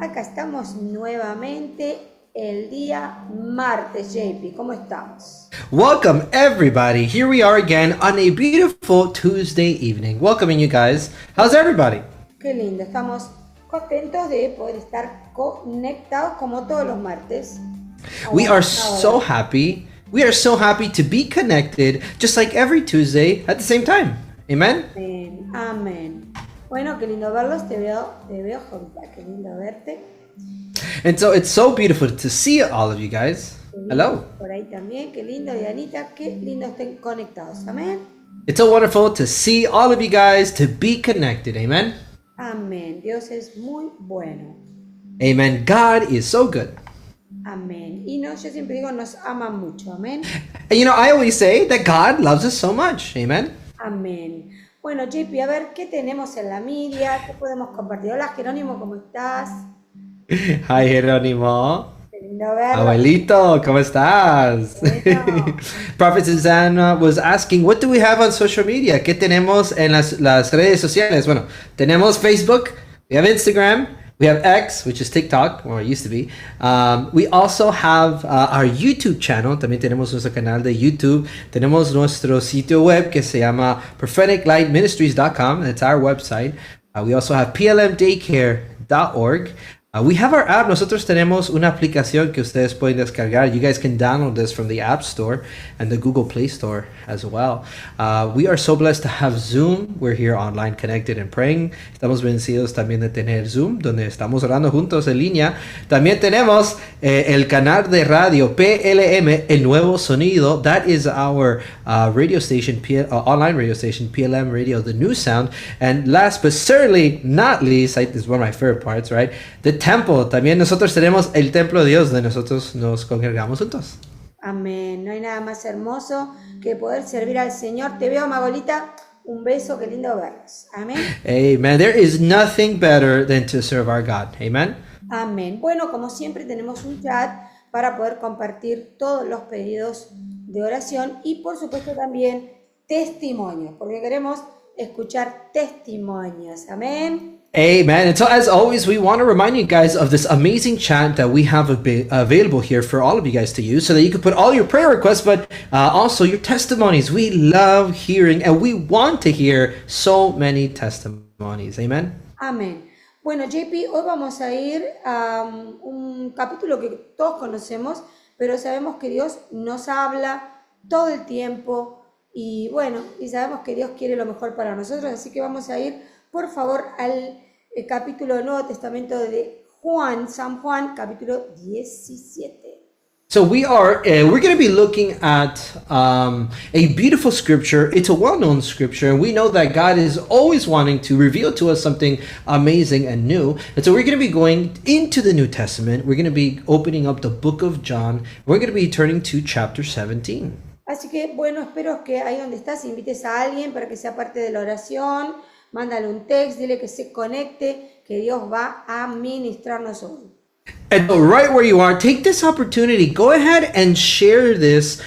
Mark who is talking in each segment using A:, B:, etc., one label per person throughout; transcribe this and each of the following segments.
A: Acá estamos nuevamente el día martes, JP. ¿Cómo estamos?
B: Welcome, everybody. Here we are again on a beautiful Tuesday evening. Welcoming you guys. How's everybody?
A: Qué lindo. Estamos contentos de poder estar conectados como todos los martes.
B: We are
A: Ahora.
B: so happy. We are so happy to be connected just like every Tuesday at the same time. Amen?
A: Amén. Amén. Bueno, qué lindo verlos. Te veo, Jovita. Qué lindo verte.
B: And so it's so beautiful to see all of you guys. Hello.
A: Por ahí también. Qué lindo, Dianita. Qué lindo estén conectados. Amén.
B: It's so wonderful to see all of you guys to be connected. Amen?
A: Amén. Dios es muy bueno.
B: Amen. God is so good.
A: Amén. Y no, yo siempre digo, nos ama mucho. Amén.
B: And you know, I always say that God loves us so much. Amen?
A: Amén. Bueno, JP, a ver, ¿qué tenemos en la media? ¿Qué podemos compartir? Hola, Jerónimo, ¿cómo estás?
B: Hi, Jerónimo.
A: Qué lindo verlo.
B: Abuelito, ¿cómo estás?
A: Bueno.
B: Prophet Susanna was asking, what do we have on social media? ¿Qué tenemos en las redes sociales? Bueno, tenemos Facebook, we have Instagram, we have X, which is TikTok, or it used to be. We also have our YouTube channel. También tenemos nuestro canal de YouTube. Tenemos nuestro sitio web que se llama propheticlightministries.com. That's our website. We also have plmdaycare.org. We have our app. Nosotros tenemos una aplicación que ustedes pueden descargar. You guys can download this from the App Store and the Google Play Store as well. We are so blessed to have Zoom. We're here online connected and praying. Estamos bendecidos también de tener Zoom, donde estamos orando juntos en línea. También tenemos el canal de radio PLM, El Nuevo Sonido. That is our radio station, online radio station, PLM Radio, The New Sound. And last but certainly not least, this is one of my favorite parts, right? The Temple. También nosotros tenemos el templo de Dios, donde nosotros nos congregamos juntos.
A: Amén. No hay nada más hermoso que poder servir al Señor. Te veo, Magolita. Un beso, qué lindo verlos. Amén.
B: Amen. There is nothing better than to serve our God. Amen.
A: Amén. Bueno, como siempre tenemos un chat para poder compartir todos los pedidos de oración y por supuesto también testimonios, porque queremos escuchar testimonios. Amén.
B: Amen. And so, as always, we want to remind you guys of this amazing chat that we have available here for all of you guys to use so that you can put all your prayer requests, but also your testimonies. We love hearing and we want to hear so many testimonies. Amen.
A: Amén. Bueno, JP, hoy vamos a ir a un capítulo que todos conocemos, pero sabemos que Dios nos habla todo el tiempo y bueno, y sabemos que Dios quiere lo mejor para nosotros, así que vamos a ir, por favor, al capítulo del Nuevo Testamento de Juan, San Juan, capítulo 17.
B: So we're going to be looking at a beautiful scripture. It's a well-known scripture, and we know that God is always wanting to reveal to us something amazing and new. And so we're going to be going into the New Testament. We're going to be opening up the book of John. We're going to be turning to chapter 17.
A: Así que, bueno, espero que ahí donde estás invites a alguien para que sea parte de la oración. Mándale un text, dile que se conecte, que Dios va a ministrarnos hoy.
B: And right where you are, take this opportunity. Go ahead and share this,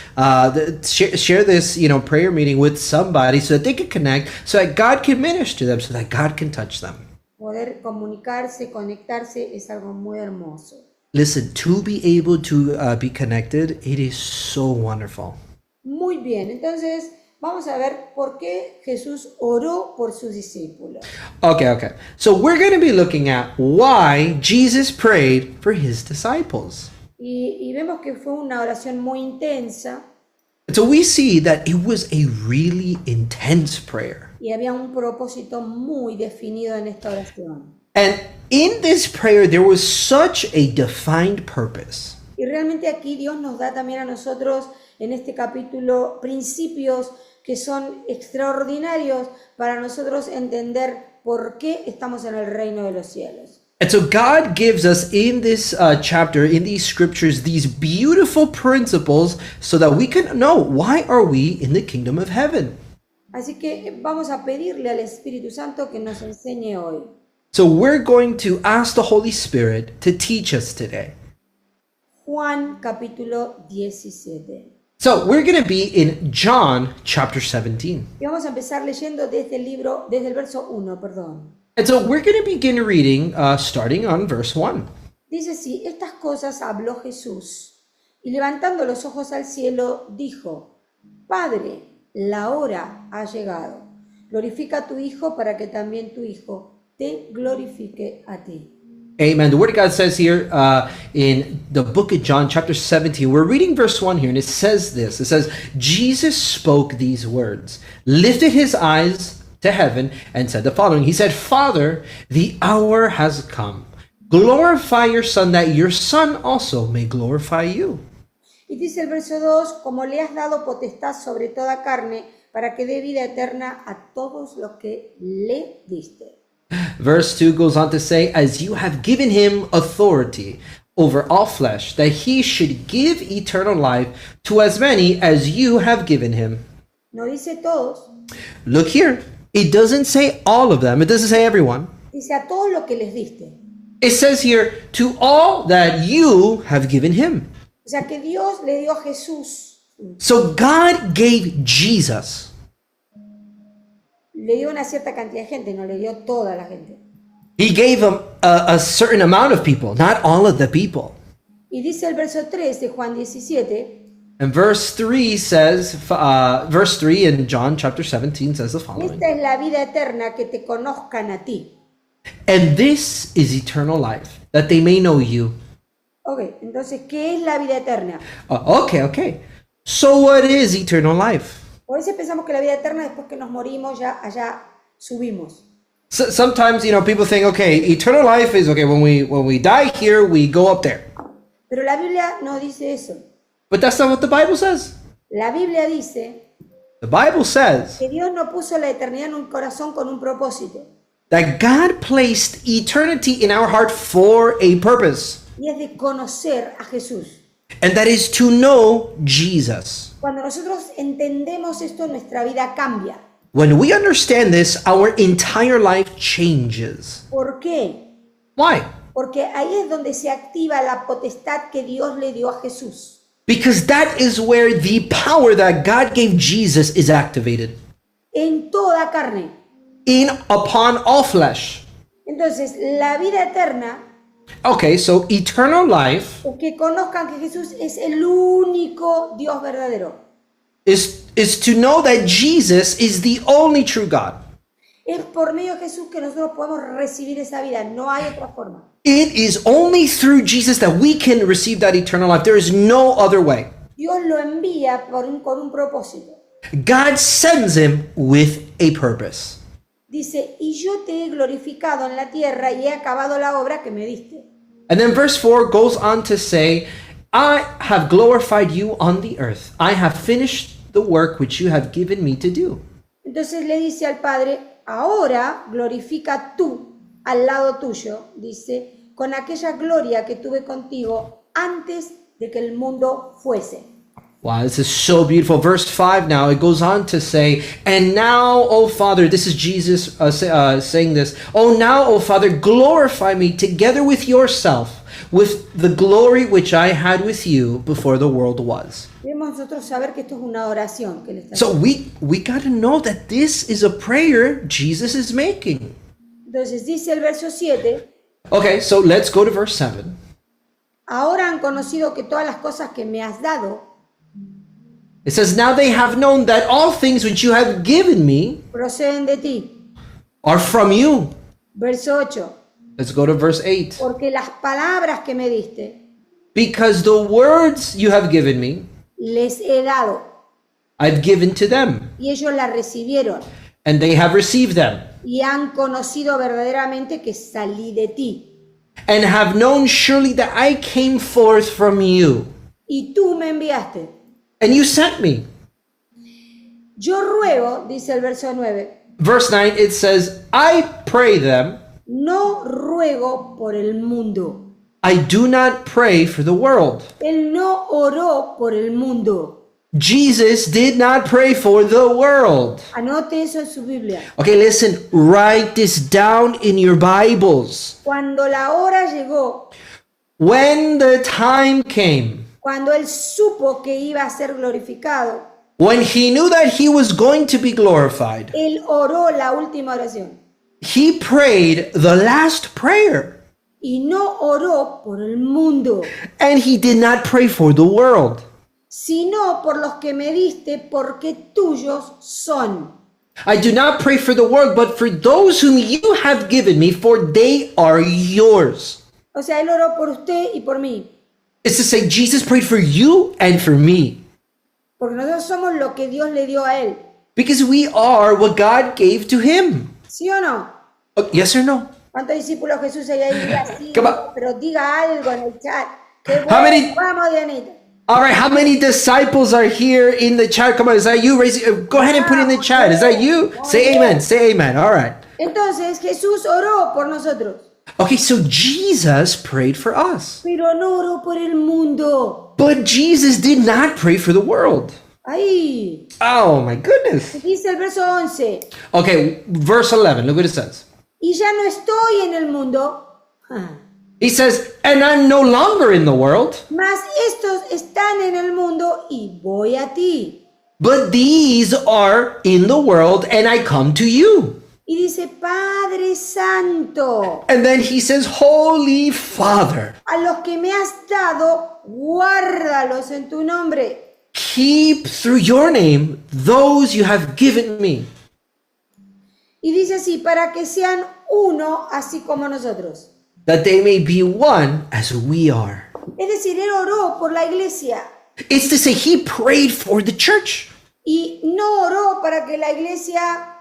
B: share this, prayer meeting with somebody so that they can connect, so that God can minister to them, so that God can touch them.
A: Poder comunicarse, conectarse es algo muy hermoso.
B: Listen, to be able to be connected, it is so wonderful.
A: Muy bien, entonces vamos a ver por qué Jesús oró por sus discípulos.
B: Okay. So we're going to be looking at why Jesus prayed for his disciples.
A: Y vemos que fue una oración muy intensa
B: So we see that it was a really intense prayer.
A: y había un propósito muy definido en esta oración.
B: And in this prayer, there was such a defined purpose.
A: Y realmente aquí Dios nos da también a nosotros en este capítulo principios que son extraordinarios para nosotros entender por qué estamos en el reino de los cielos.
B: And so God gives us in this chapter, in these scriptures, these beautiful principles so that we can know why are we in the kingdom of heaven.
A: Así que vamos a pedirle al Espíritu Santo que nos enseñe hoy.
B: So we're going to ask the Holy Spirit to teach us today.
A: Juan capítulo 17.
B: So we're going to be in John chapter 17.
A: Y vamos a empezar leyendo desde el verso 1, perdón.
B: And so we're going to begin reading starting on verse 1.
A: Dice así, estas cosas habló Jesús, y levantando los ojos al cielo, dijo, Padre, la hora ha llegado. Glorifica a tu Hijo para que también tu Hijo te glorifique a ti.
B: Amen. The Word of God says here in the book of John, chapter 17, we're reading verse 1 here, and it says this. It says, Jesus spoke these words, lifted his eyes to heaven, and said the following. He said, Father, the hour has come. Glorify your Son, that your Son also may glorify you.
A: Y dice el verso 2, como le has dado potestad sobre toda carne, para que dé vida eterna a todos los que le diste.
B: Verse 2 goes on to say, as you have given him authority over all flesh, that he should give eternal life to as many as you have given him.
A: No dice todos,
B: Look here. It doesn't say all of them. It doesn't say everyone.
A: dice a todos los que les diste.
B: It says here, to all that you have given him.
A: O sea que Dios le dio a Jesús,
B: So God gave Jesus.
A: le dio una cierta cantidad de gente, no le dio toda la gente.
B: He gave him a certain amount of people, not all of the people.
A: Y dice el verso 3 de Juan 17,
B: And verse 3 says, verse 3 in John chapter 17 says the following.
A: esta es la vida eterna, que te conozcan a ti.
B: And this is eternal life, that they may know you.
A: Ok, entonces, ¿qué es la vida eterna?
B: Okay. So what is eternal life?
A: Por eso pensamos que la vida eterna después que nos morimos ya allá subimos.
B: So, sometimes, people think, okay, eternal life is, okay, when we die here, we go up there.
A: Pero la Biblia no dice eso.
B: But that's not what the Bible says.
A: La Biblia dice
B: The Bible says
A: que Dios no puso la eternidad en un corazón con un propósito.
B: that God placed eternity in our heart for a purpose,
A: Y es de conocer a Jesús.
B: and that is to know Jesus.
A: Cuando nosotros entendemos esto, nuestra vida cambia.
B: When we understand this, our entire life changes.
A: ¿Por qué?
B: Why?
A: Porque ahí es donde se activa la potestad que Dios le dio a Jesús.
B: Because that is where the power that God gave Jesus is activated
A: En toda carne.
B: upon all flesh.
A: Entonces, la vida eterna
B: Okay, so eternal life
A: es que conozcan que Jesús es el único Dios verdadero.
B: is to know that Jesus is the only true God.
A: Es por medio de Jesús que nosotros podemos recibir esa vida. No hay otra forma.
B: It is only through Jesus that we can receive that eternal life. There is no other way.
A: Dios lo envía con un propósito.
B: God sends him with a purpose.
A: Dice, y yo te he glorificado en la tierra y he acabado la obra que me diste.
B: And then verse 4 goes on to say, I have glorified you on the earth. I have finished the work which you have given me to do.
A: Entonces le dice al Padre, ahora glorifica tú al lado tuyo, dice, con aquella gloria que tuve contigo antes de que el mundo fuese.
B: Wow, this is so beautiful. Verse 5 now, it goes on to say, and now, O Father, this is Jesus saying this, oh now, O Father, glorify me together with yourself, with the glory which I had with you before the world was.
A: Debemos nosotros saber que esto es una oración que le está
B: So
A: haciendo.
B: we got to know that this is a prayer Jesus is making.
A: Entonces dice el verso 7,
B: Okay, so let's go to verse 7.
A: ahora han conocido que todas las cosas que me has dado
B: It says, now they have known that all things which you have given me
A: proceden de ti.
B: are from you.
A: Verso 8,
B: Let's go to verse 8.
A: porque las palabras que me diste
B: Because the words you have given me,
A: les he dado
B: I've given to them,
A: y ellos las recibieron
B: and they have received them,
A: y han conocido verdaderamente que salí de ti
B: and have known surely that I came forth from you,
A: y tú me enviaste.
B: and you sent me.
A: Yo ruego, dice el verso 9,
B: Verse 9, it says, I pray them,
A: no ruego por el mundo.
B: I do not pray for the world.
A: Él no oró por el mundo.
B: Jesus did not pray for the world.
A: Anote eso en su Biblia.
B: Okay, listen, write this down in your Bibles.
A: Cuando la hora llegó,
B: When the time came,
A: cuando él supo que iba a ser glorificado,
B: when he knew that he was going to be glorified,
A: él oró la última oración.
B: he prayed the last prayer.
A: y no oró por el mundo,
B: And he did not pray for the world.
A: sino por los que me diste, porque tuyos son.
B: I do not pray for the world, but for those whom you have given me, for they are yours.
A: O sea, él oró por usted y por mí,
B: It's to say, Jesus prayed for you and for me.
A: porque nosotros somos lo que Dios le dio a él.
B: Because we are what God gave to him.
A: ¿Sí o no?
B: Oh, yes or no?
A: ¿Cuántos discípulos Jesús hay ahí? Diga sí,
B: Come on.
A: no, pero diga algo en el chat. Qué
B: How many-
A: bueno, vamos, Dianita.
B: All right, how many disciples are here in the chat? Come on, is that you? Go ahead and put it in the chat. Is that you? Say amen. Say amen. All right.
A: Entonces Jesús oró por nosotros,
B: Okay, so Jesus prayed for us.
A: pero no oró por el mundo.
B: But Jesus did not pray for the world.
A: Ahí,
B: Oh my goodness.
A: dice el verso 11.
B: Okay, verse 11. Look what it says.
A: Y ya no estoy en el mundo,
B: He says, and I'm no longer in the world,
A: mas estos están en el mundo y voy a ti.
B: but these are in the world, and I come to you.
A: Y dice, Padre Santo,
B: And then he says, Holy Father,
A: a los que me has dado, guárdalos en tu nombre.
B: keep through your name those you have given me,
A: Y dice así, para que sean uno, así como nosotros.
B: that they may be one as we are.
A: Es decir, él oró por la iglesia
B: It's to say, he prayed for the church.
A: y no oró para que la iglesia...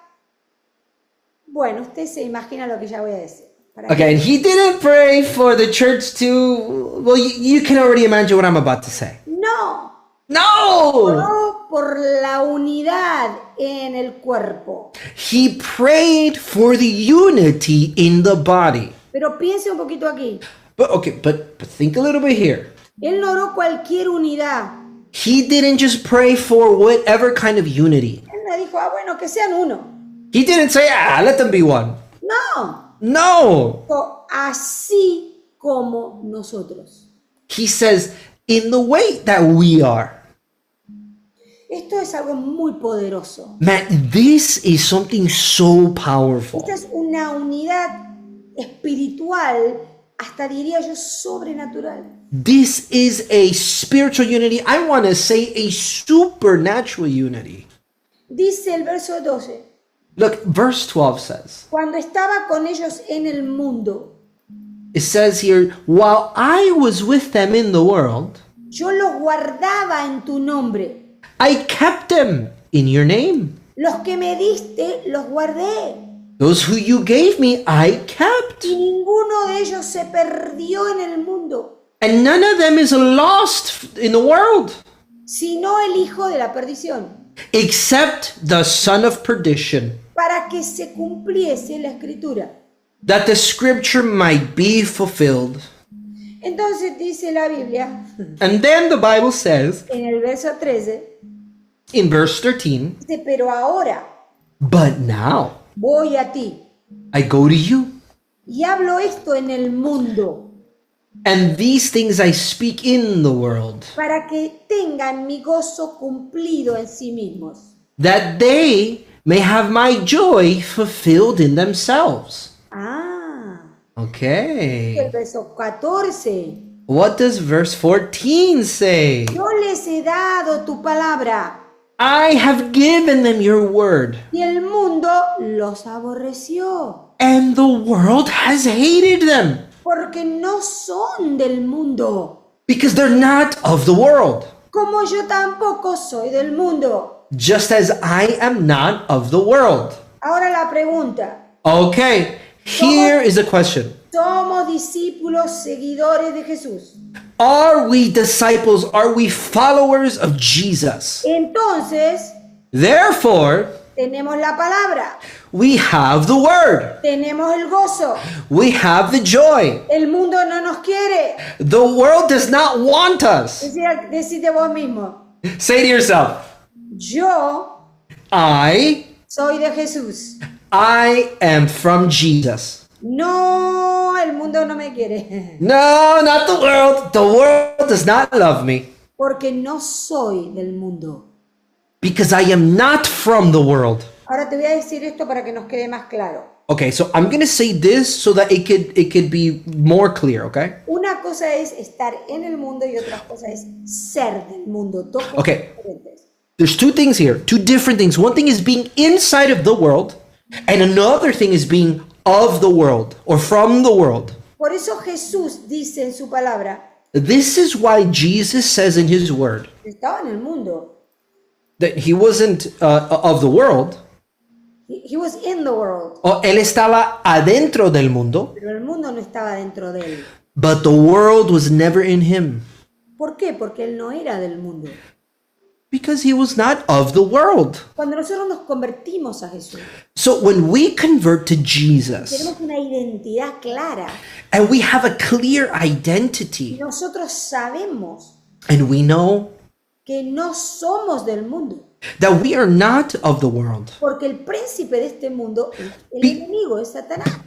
A: Bueno, usted se imagina lo que ya voy a decir. Para que-
B: Okay, and he didn't pray for the church to, well, you can already imagine what I'm about to say.
A: No,
B: No!
A: oró por la unidad en el cuerpo.
B: He prayed for the unity in the body.
A: Pero piense un poquito aquí.
B: But okay, but think a little bit here.
A: Él no oró cualquier unidad.
B: He didn't just pray for whatever kind of unity.
A: Él no dijo, bueno, que sean uno.
B: He didn't say, let them be one.
A: No,
B: No.
A: dijo, así como nosotros.
B: He says, in the way that we are.
A: Esto es algo muy poderoso.
B: Man, this is something so powerful.
A: Esta es una unidad espiritual, hasta diría yo sobrenatural.
B: This is a spiritual unity. I want to say a supernatural unity.
A: Dice el verso 12,
B: Look, verse 12 says,
A: cuando estaba con ellos en el mundo,
B: it says here, while I was with them in the world,
A: yo los guardaba en tu nombre.
B: I kept them in your name.
A: Los que me diste, los guardé.
B: Those who you gave me, I kept.
A: Y ninguno de ellos se perdió en el mundo,
B: And none of them is lost in the world,
A: sino el hijo de la perdición,
B: except the son of perdition,
A: para que se cumpliese la escritura.
B: that the scripture might be fulfilled.
A: Entonces dice la Biblia,
B: And then the Bible says
A: en el verso 13,
B: in verse 13,
A: dice, pero ahora
B: but now
A: voy a ti
B: I go to you,
A: y hablo esto en el mundo,
B: and these things I speak in the world,
A: para que tengan mi gozo cumplido en sí mismos.
B: that they may have my joy fulfilled in themselves.
A: Ah, el
B: Okay.
A: verso 14,
B: What does verse 14 say?
A: yo les he dado tu palabra
B: I have given them your word,
A: y el mundo los aborreció,
B: and the world has hated them
A: porque no son del mundo,
B: because they're not of the world,
A: como yo tampoco soy del mundo.
B: just as I am not of the world.
A: Ahora la pregunta,
B: Okay, here is a question.
A: ¿somos discípulos seguidores de Jesús?
B: Are we disciples? Are we followers of Jesus?
A: Entonces,
B: Therefore,
A: tenemos la palabra,
B: we have the word,
A: tenemos el gozo,
B: we have the joy.
A: el mundo no nos quiere.
B: The world does not want us.
A: Decite vos mismo,
B: Say to yourself,
A: yo
B: I
A: soy de Jesús.
B: am from Jesus.
A: No, el mundo no me quiere,
B: No, not the world. The world does not love me
A: porque no soy del mundo.
B: because I am not from the world.
A: Ahora te voy a decir esto para que nos quede más claro.
B: Okay, so I'm going to say this so that it could be more clear, okay?
A: Una cosa es estar en el mundo y otra cosa es ser del mundo. Dos cosas
B: Okay.
A: diferentes.
B: There's two things here, two different things. One thing is being inside of the world, and another thing is being of the world or from the world.
A: Por eso Jesús dice en su palabra,
B: This is why Jesus says in his word
A: estaba en el mundo.
B: that he wasn't of the world.
A: He was in the world,
B: Él estaba adentro del mundo,
A: pero el mundo no estaba dentro de él.
B: but the world was never in him
A: ¿Por qué? Porque él no era del mundo.
B: because he was not of the world.
A: Cuando nosotros nos convertimos a Jesús,
B: So when we convert to Jesus
A: tenemos una identidad clara.
B: and we have a clear
A: Y
B: identity
A: nosotros sabemos
B: and we know
A: que no somos del mundo.
B: that we are not of the world
A: Porque el príncipe de este mundo es el
B: Be-
A: enemigo, es Satanás.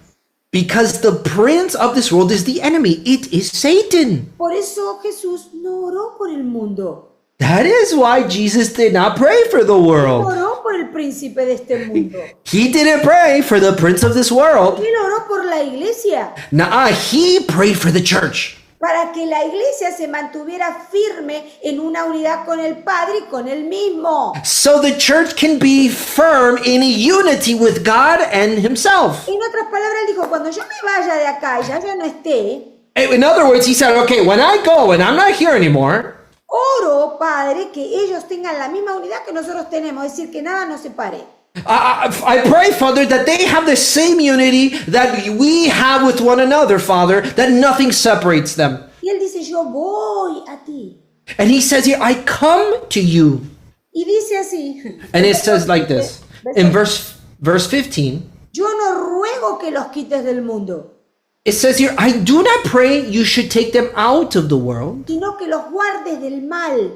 B: because the prince of this world is the enemy. It is Satan.
A: Por eso Jesús no oró por el mundo.
B: That is why Jesus did not pray for the world.
A: Oró por el príncipe de este mundo.
B: He didn't pray for the prince of this world.
A: Él oró por la iglesia.
B: He prayed for the church.
A: Para que la iglesia se mantuviera firme en una unidad con el Padre y con él mismo.
B: So the church can be firm in unity with God and himself.
A: En otras palabras, él dijo, cuando yo me vaya de acá y ya no esté,
B: In other words, he said, okay, when I go and I'm not here anymore,
A: oro, Padre, que ellos tengan la misma unidad que nosotros tenemos, es decir, que nada nos separe.
B: I pray, Father, that they have the same unity that we have with one another, Father, that nothing separates them.
A: Y él dice, yo voy a ti.
B: And he says here, I come to you.
A: Y dice así,
B: And it says like this in verse 15.
A: yo no ruego que los quites del mundo,
B: It says here, I do not pray you should take them out of the world,
A: sino que los guardes del mal.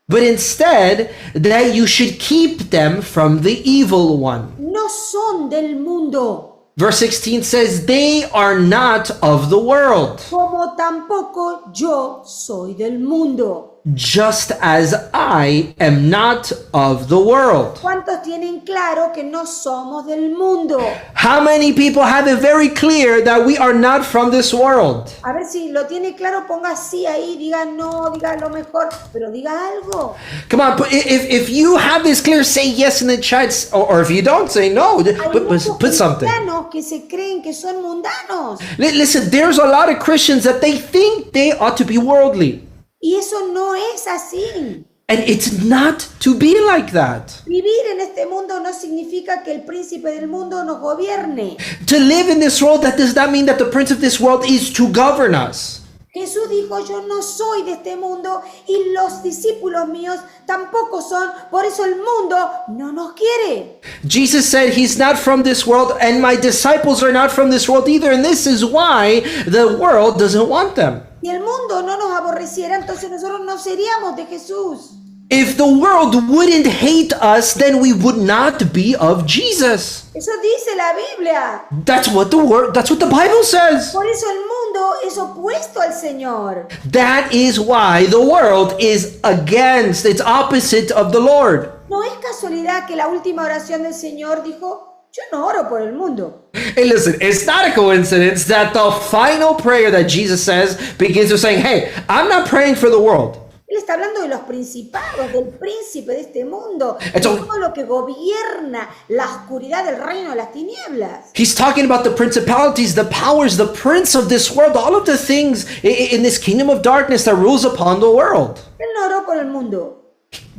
B: but instead that you should keep them from the evil one.
A: No son del mundo,
B: Verse 16 says, they are not of the world,
A: como tampoco yo soy del mundo.
B: just as I am not of the world.
A: ¿Cuántos tienen claro que no somos del mundo?
B: How many people have it very clear that we are not from this world?
A: A ver si lo tiene claro, ponga sí ahí, diga no, diga lo mejor, pero diga algo.
B: Come on, if you have this clear, say yes in the chats, or if you don't, say no.
A: Hay muchos
B: Put something.
A: cristianos que se creen que son mundanos.
B: Listen, there's a lot of Christians that they think they ought to be worldly.
A: Y eso no es así.
B: And it's not to be like that.
A: Vivir en este mundo no significa que el príncipe del mundo nos gobierne.
B: To live in this world, that does not mean that the prince of this world is to govern us.
A: Jesús dijo, yo no soy de este mundo y los discípulos míos tampoco son, por eso el mundo no nos quiere.
B: Jesus said he's not from this world, and my disciples are not from this world either, and this is why the world doesn't want them.
A: Si el mundo no nos aborreciera, entonces nosotros no seríamos de Jesús.
B: If the world wouldn't hate us, then we would not be of Jesus.
A: Eso dice la Biblia.
B: That's what the Bible says.
A: Por eso el mundo es opuesto al Señor.
B: That is why the world is against, it's opposite of the Lord.
A: No es casualidad que la última oración del Señor dijo, yo no oro por el mundo.
B: Hey, listen, it's not a coincidence that the final prayer that Jesus says begins with saying, hey, I'm not praying for the world.
A: Él está hablando de los principados, del príncipe de este mundo, de
B: Entonces-
A: todo lo que gobierna la oscuridad del reino de las tinieblas.
B: He's talking about the principalities, the powers, the prince of this world, all of the things in this kingdom of darkness that rules upon the world.
A: Él no oró por el mundo.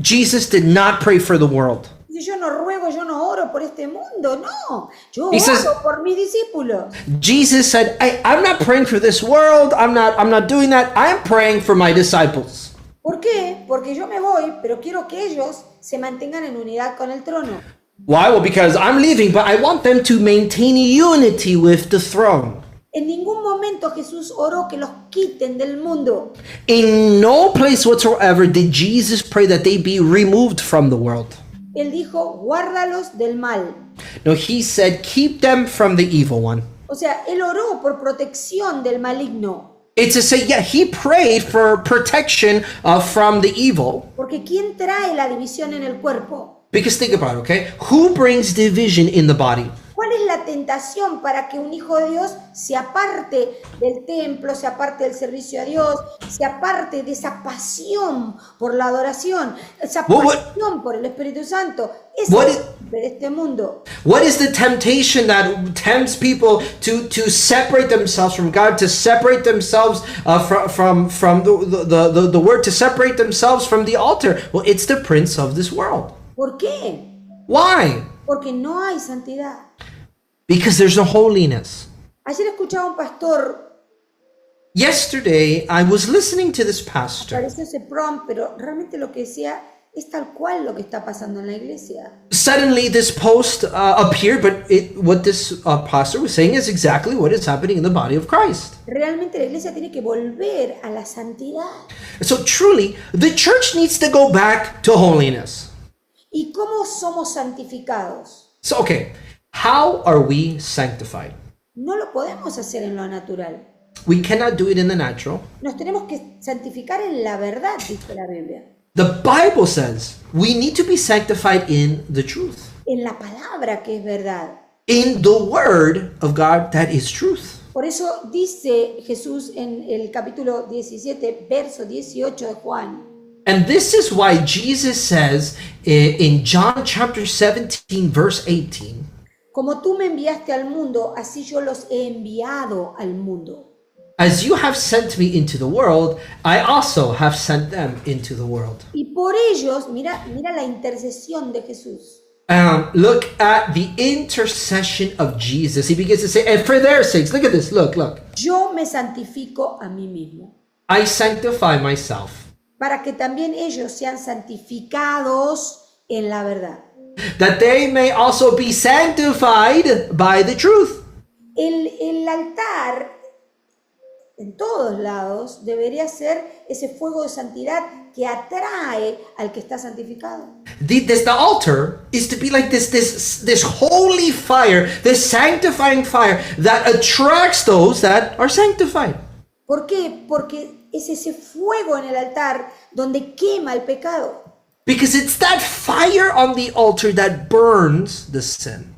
B: Jesus did not pray for the world.
A: Dice, yo no ruego, yo no oro por este mundo, no. Yo
B: He says-
A: oro por mis discípulos.
B: Jesus said, I'm not praying for this world. I'm not doing that. I'm praying for my disciples.
A: ¿Por qué? Porque yo me voy, pero quiero que ellos se mantengan en unidad con el trono.
B: Why? Well, because I'm leaving, but I want them to maintain unity with the throne.
A: En ningún momento Jesús oró que los quiten del mundo.
B: In no place whatsoever did Jesus pray that they be removed from the world.
A: Él dijo, guárdalos del mal.
B: No, he said, keep them from the evil one.
A: O sea, él oró por protección del maligno.
B: It's to say, yeah, he prayed for protection from the evil.
A: Porque ¿quién trae la división en el cuerpo?
B: Because think about it, okay? Who brings division in the body?
A: ¿Cuál es la tentación para que un hijo de Dios se aparte del templo, se aparte del servicio a Dios, se aparte de esa pasión por la adoración, esa pasión por el Espíritu Santo. Ese es de este mundo.
B: What is the temptation that tempts people to separate themselves from God, to separate themselves from the word, to separate themselves from the altar? Well, it's the prince of this world.
A: ¿Por qué?
B: Why?
A: Porque no hay santidad.
B: Because there's no holiness.
A: Ayer escuchaba a un pastor,
B: Yesterday, I was listening to this pastor.
A: pareció ese prom, pero realmente lo que decía es tal cual lo que está pasando en la iglesia.
B: Suddenly, this post appeared, but what this pastor was saying is exactly what is happening in the body of Christ.
A: Realmente la iglesia tiene que volver a la santidad.
B: So truly, the church needs to go back to holiness.
A: ¿Y cómo somos santificados?
B: So, okay, how are we sanctified?
A: No lo podemos hacer en lo natural.
B: We cannot do it in the natural.
A: Nos tenemos que santificar en la verdad, dice la Biblia.
B: The Bible says we need to be sanctified in the truth,
A: En la palabra que es verdad.
B: in the word of God that is truth.
A: Por eso dice Jesús en el capítulo 17, verso 18 de Juan.
B: And this is why Jesus says in John chapter 17, verse 18,
A: Como tú me enviaste al mundo, así yo los he enviado al mundo.
B: as you have sent me into the world, I also have sent them into the world.
A: Y por ellos, mira la intercesión de Jesús.
B: Look at the intercession of Jesus. He begins to say, and for their sakes, look at this, look.
A: Yo me santifico a mí mismo,
B: I sanctify myself,
A: para que también ellos sean santificados en la verdad.
B: that they may also be sanctified by the truth.
A: El altar, en todos lados, debería ser ese fuego de santidad que atrae al que está santificado.
B: The altar is to be like this holy fire, this sanctifying fire that attracts those that are sanctified.
A: ¿Por qué? Porque es ese fuego en el altar donde quema el pecado.
B: Because it's that fire on the altar that burns the sin.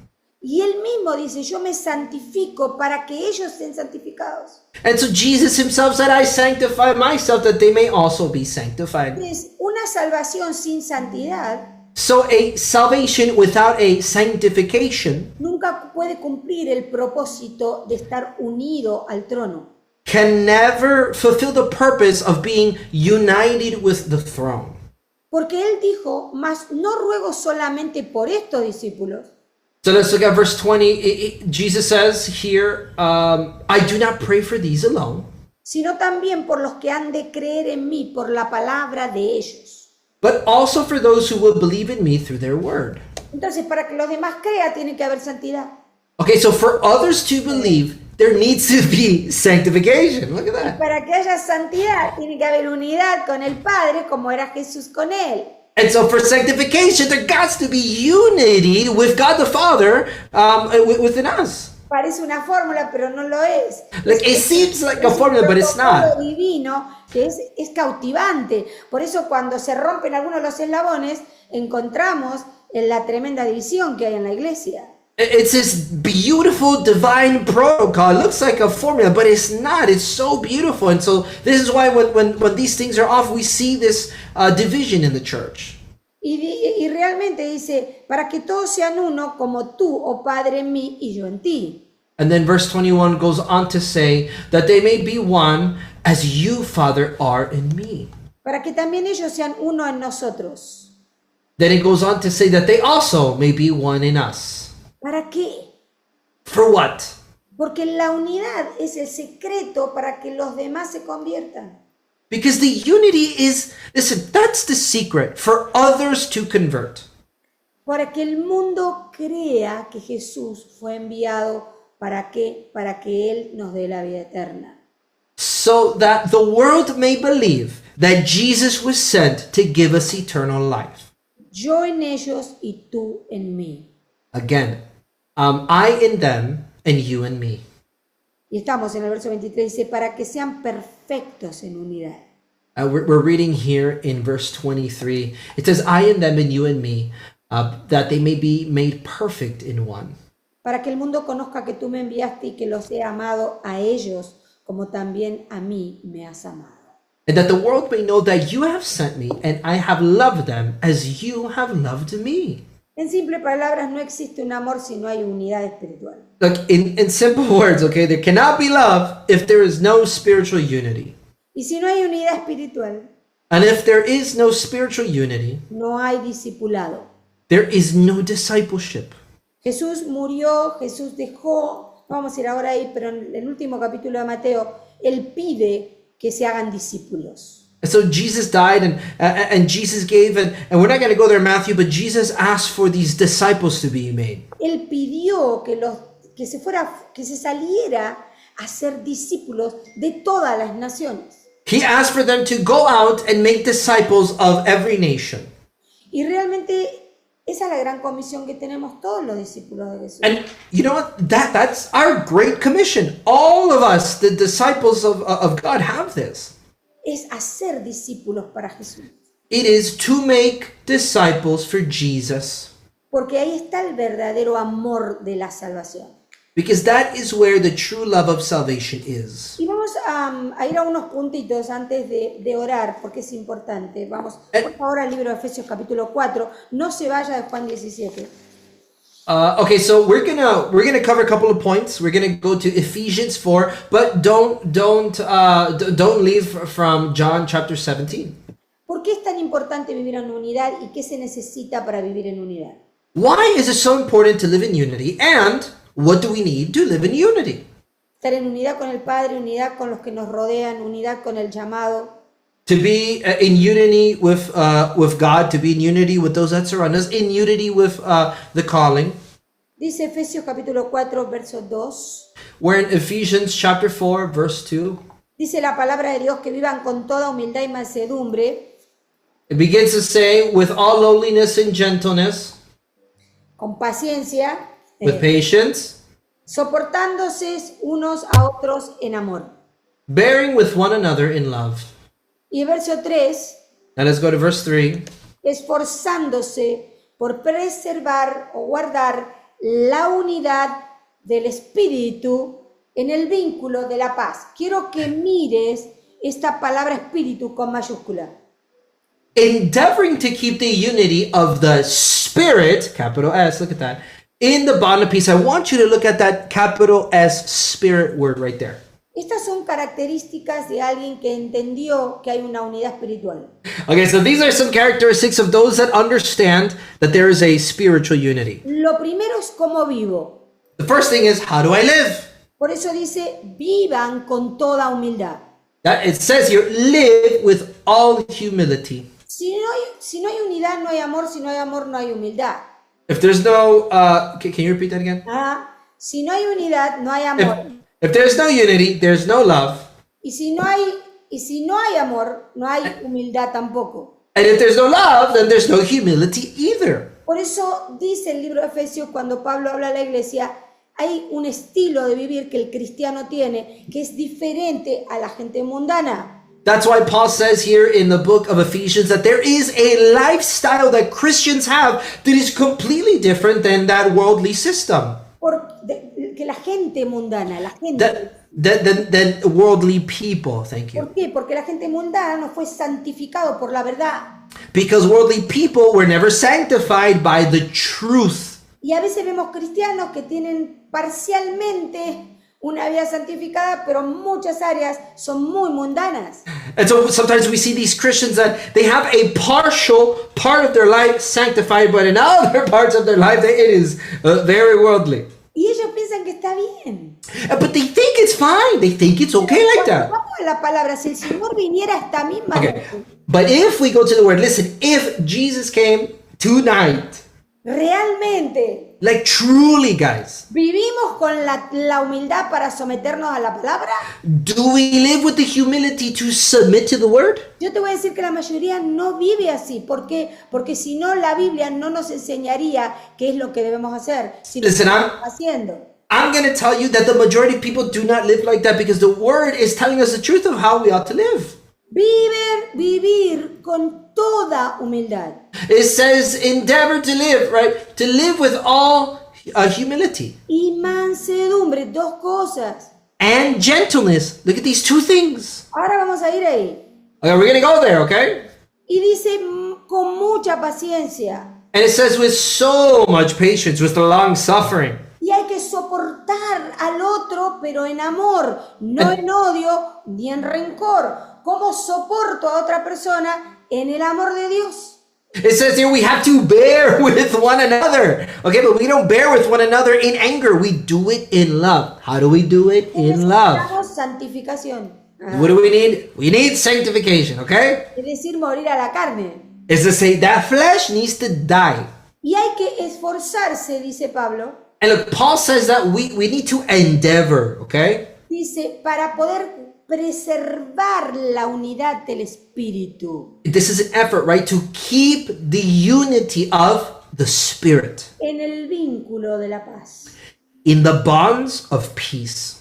A: Y él mismo dice, yo me santifico para que ellos sean santificados.
B: And so Jesus himself said, I sanctify myself that they may also be sanctified.
A: Entonces, una salvación sin santidad
B: So a salvation without a sanctification
A: nunca puede cumplir el propósito de estar unido al trono.
B: can never fulfill the purpose of being united with the throne.
A: Porque él dijo, mas no ruego solamente por estos discípulos,
B: So let's look at verse 20. Jesus says here, I do not pray for these alone,
A: sino también por los que han de creer en mí por la palabra de ellos.
B: but also for those who will believe in me through their word.
A: Entonces, para que los demás crean, tiene que haber santidad.
B: Okay, so for others to believe, there needs to be sanctification. Look at that.
A: Para que haya santidad, tiene que haber unidad con el Padre, como era Jesús con él.
B: And so for sanctification, there has to be unity with God the Father within us.
A: Parece una fórmula, pero no lo es.
B: Like, it seems like a formula, but it's not.
A: Un divino que es cautivante. Por eso cuando se rompen algunos de los eslabones, encontramos en la tremenda división que hay en la iglesia.
B: It's this beautiful divine protocol. It looks like a formula, but it's not. It's so beautiful. And so this is why when these things are off, we see this division in the church.
A: Y realmente dice, para que todos sean uno, como tú, oh Padre, en mí y yo en ti.
B: And then verse 21 goes on to say that they may be one as you, Father, are in me.
A: Para que también ellos sean uno en nosotros.
B: Then it goes on to say that they also may be one in us.
A: ¿Para qué?
B: For what?
A: Porque la unidad es el secreto para que los demás se conviertan.
B: Because the unity is, listen, that's the secret for others to convert.
A: Para que el mundo crea que Jesús fue enviado ¿para qué? Para que Él nos dé la vida eterna.
B: So that the world may believe that Jesus was sent to give us eternal life.
A: Yo en ellos y tú en mí.
B: Again, I in them and you in me.
A: Y estamos en el verso 23, dice, para que sean perfectos en unidad.
B: We're reading here in verse 23. It says, I in them and you in me, that they may be made perfect in one.
A: para que el mundo conozca que tú me enviaste y que los he amado a ellos, como también a mí me has amado.
B: And that the world may know that you have sent me, and I have loved them as you have loved me.
A: En simples palabras, no existe un amor si no hay unidad espiritual.
B: Look, in simple words, okay, there cannot be love if there is no spiritual unity.
A: Y si no hay unidad espiritual,
B: And if there is no spiritual unity,
A: no hay discipulado.
B: there is no discipleship.
A: Jesús murió, Jesús dejó, no vamos a ir ahora ahí, pero en el último capítulo de Mateo, Él pide que se hagan discípulos.
B: And so Jesus died, and Jesus gave, and we're not going to go there in Matthew, but Jesus asked for these disciples to be made.
A: Él pidió que se saliera a ser discípulos de todas las naciones.
B: He asked for them to go out and make disciples of every nation.
A: Y realmente esa es la gran comisión que tenemos todos los discípulos de Jesús.
B: And you know what? That's our great commission. All of us, the disciples of God, have this.
A: Es hacer discípulos para Jesús.
B: It is to make disciples for Jesus.
A: Porque ahí está el verdadero amor de la salvación.
B: Because that is where the true love of salvation is.
A: Y vamos a ir a unos puntitos antes de orar, porque es importante. Vamos, por favor, al libro de Efesios capítulo 4. No se vaya de Juan 17.
B: Okay, so we're gonna cover a couple of points. We're gonna go to Ephesians 4, but don't leave from John chapter 17.
A: ¿Por qué es tan importante vivir en unidad y qué se necesita para vivir en unidad?
B: Why is it so important to live in unity, and what do we need to live in unity?
A: Estar en unidad con el Padre, unidad con los que nos rodean, unidad con el llamado.
B: To be in unity with God, to be in unity with those that surround us, in unity with the calling.
A: Dice Efesios capítulo 4, verso 2.
B: We're in Ephesians chapter 4, verse 2.
A: Dice la palabra de Dios que vivan con toda humildad y mansedumbre,
B: It begins to say, with all lowliness and gentleness,
A: con paciencia,
B: with patience,
A: soportándose unos a otros en amor.
B: bearing with one another in love.
A: Y el verso 3,
B: Now let's go to verse 3.
A: esforzándose por preservar o guardar la unidad del espíritu en el vínculo de la paz. Quiero que mires esta palabra espíritu con mayúscula.
B: Endeavoring to keep the unity of the Spirit, capital S, look at that, in the bond of peace. I want you to look at that capital S Spirit word right there.
A: Estas son características de alguien que entendió que hay una unidad espiritual.
B: Okay, so these are some characteristics of those that understand that there is a spiritual unity.
A: Lo primero es cómo vivo.
B: The first thing is, how do I live?
A: Por eso dice, vivan con toda humildad.
B: That it says here, live with all humility.
A: Si no hay unidad, no hay amor. Si no hay amor, no hay humildad.
B: If there's no, can you repeat that again?
A: Si no hay unidad, no hay amor.
B: If there's no unity, there's no love.
A: Y si no hay amor, no hay humildad tampoco.
B: And if there's no love, then there's no humility either.
A: Por eso dice el libro de Efesios, cuando Pablo habla a la iglesia, hay un estilo de vivir que el cristiano tiene que es diferente a la gente mundana.
B: That's why Paul says here in the book of Ephesians that there is a lifestyle that Christians have that is completely different than that worldly system.
A: Que la gente mundana, la gente...
B: Than worldly people, thank you.
A: ¿Por qué? Porque la gente mundana no fue santificado por la verdad.
B: Because worldly people were never sanctified by the truth.
A: Y a veces vemos cristianos que tienen parcialmente una vida santificada, pero en muchas áreas son muy mundanas.
B: And so sometimes we see these Christians that they have a partial part of their life sanctified, but in other parts of their life it is very worldly.
A: Y ellos piensan que está bien.
B: But they think it's fine. They think it's okay like that.
A: Vamos a la palabra, si el Señor viniera esta misma
B: Okay.
A: noche,
B: But if we go to the word, listen, if Jesus came tonight,
A: realmente
B: like truly, guys,
A: vivimos con la humildad para someternos a la palabra,
B: do we live with the humility to submit to the word?
A: yo te voy a decir que la mayoría no vive así. ¿Por qué? Porque si no, la Biblia no nos enseñaría qué es lo que debemos hacer, sino
B: Listen,
A: qué estamos haciendo.
B: I'm going to tell you that the majority of people do not live like that because the word is telling us the truth of how we ought to live.
A: Vivir con toda humildad.
B: It says endeavor to live, right? To live with all humility.
A: y mansedumbre, dos cosas.
B: And gentleness. Look at these two things.
A: Ahora vamos a ir ahí.
B: Okay, we're going to go there, okay?
A: Y dice con mucha paciencia.
B: And it says with so much patience, with long suffering.
A: Y hay que soportar al otro, pero en amor, no en odio ni en rencor. ¿Cómo soporto a otra persona? En el amor de Dios.
B: It says here we have to bear with one another. Okay, but we don't bear with one another in anger. We do it in love. How do we do it? In love.
A: Necesitamos santificación.
B: What do we need? We need sanctification, okay?
A: Es decir, morir a la carne.
B: It's to say that flesh needs to die.
A: Y hay que esforzarse, dice Pablo.
B: And look, Paul says that we need to endeavor, okay?
A: Dice, para poder preservar la unidad del espíritu.
B: This is an effort, right? To keep the unity of the Spirit
A: En el vínculo de la paz.
B: in the bonds of peace.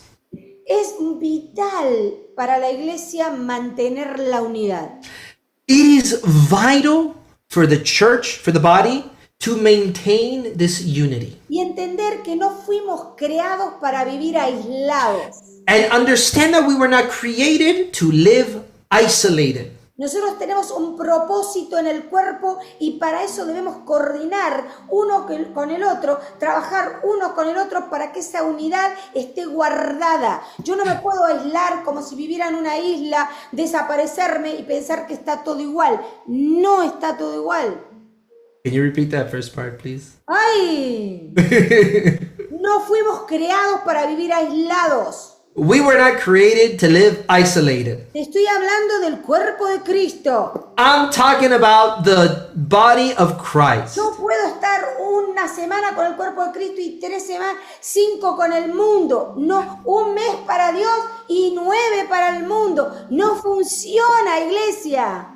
A: Es vital para la iglesia mantener la unidad.
B: It is vital for the church, for the body, to maintain this unity.
A: Y entender que no fuimos creados para vivir aislados.
B: And understand that we were not created to live isolated.
A: Nosotros tenemos un propósito en el cuerpo y para eso debemos coordinar uno con el otro, trabajar uno con el otro para que esa unidad esté guardada. Yo no me puedo aislar como si viviera en una isla, desaparecerme y pensar que está todo igual. No está todo igual.
B: Can you repeat that first part, please?
A: ¡Ay! No fuimos creados para vivir aislados.
B: We were not created to live isolated.
A: Te estoy hablando del cuerpo de Cristo.
B: I'm talking about the body of Christ.
A: No puedo estar una semana con el cuerpo de Cristo y 3 semanas, 5 con el mundo. No, un mes para Dios y 9 para el mundo. No funciona, iglesia.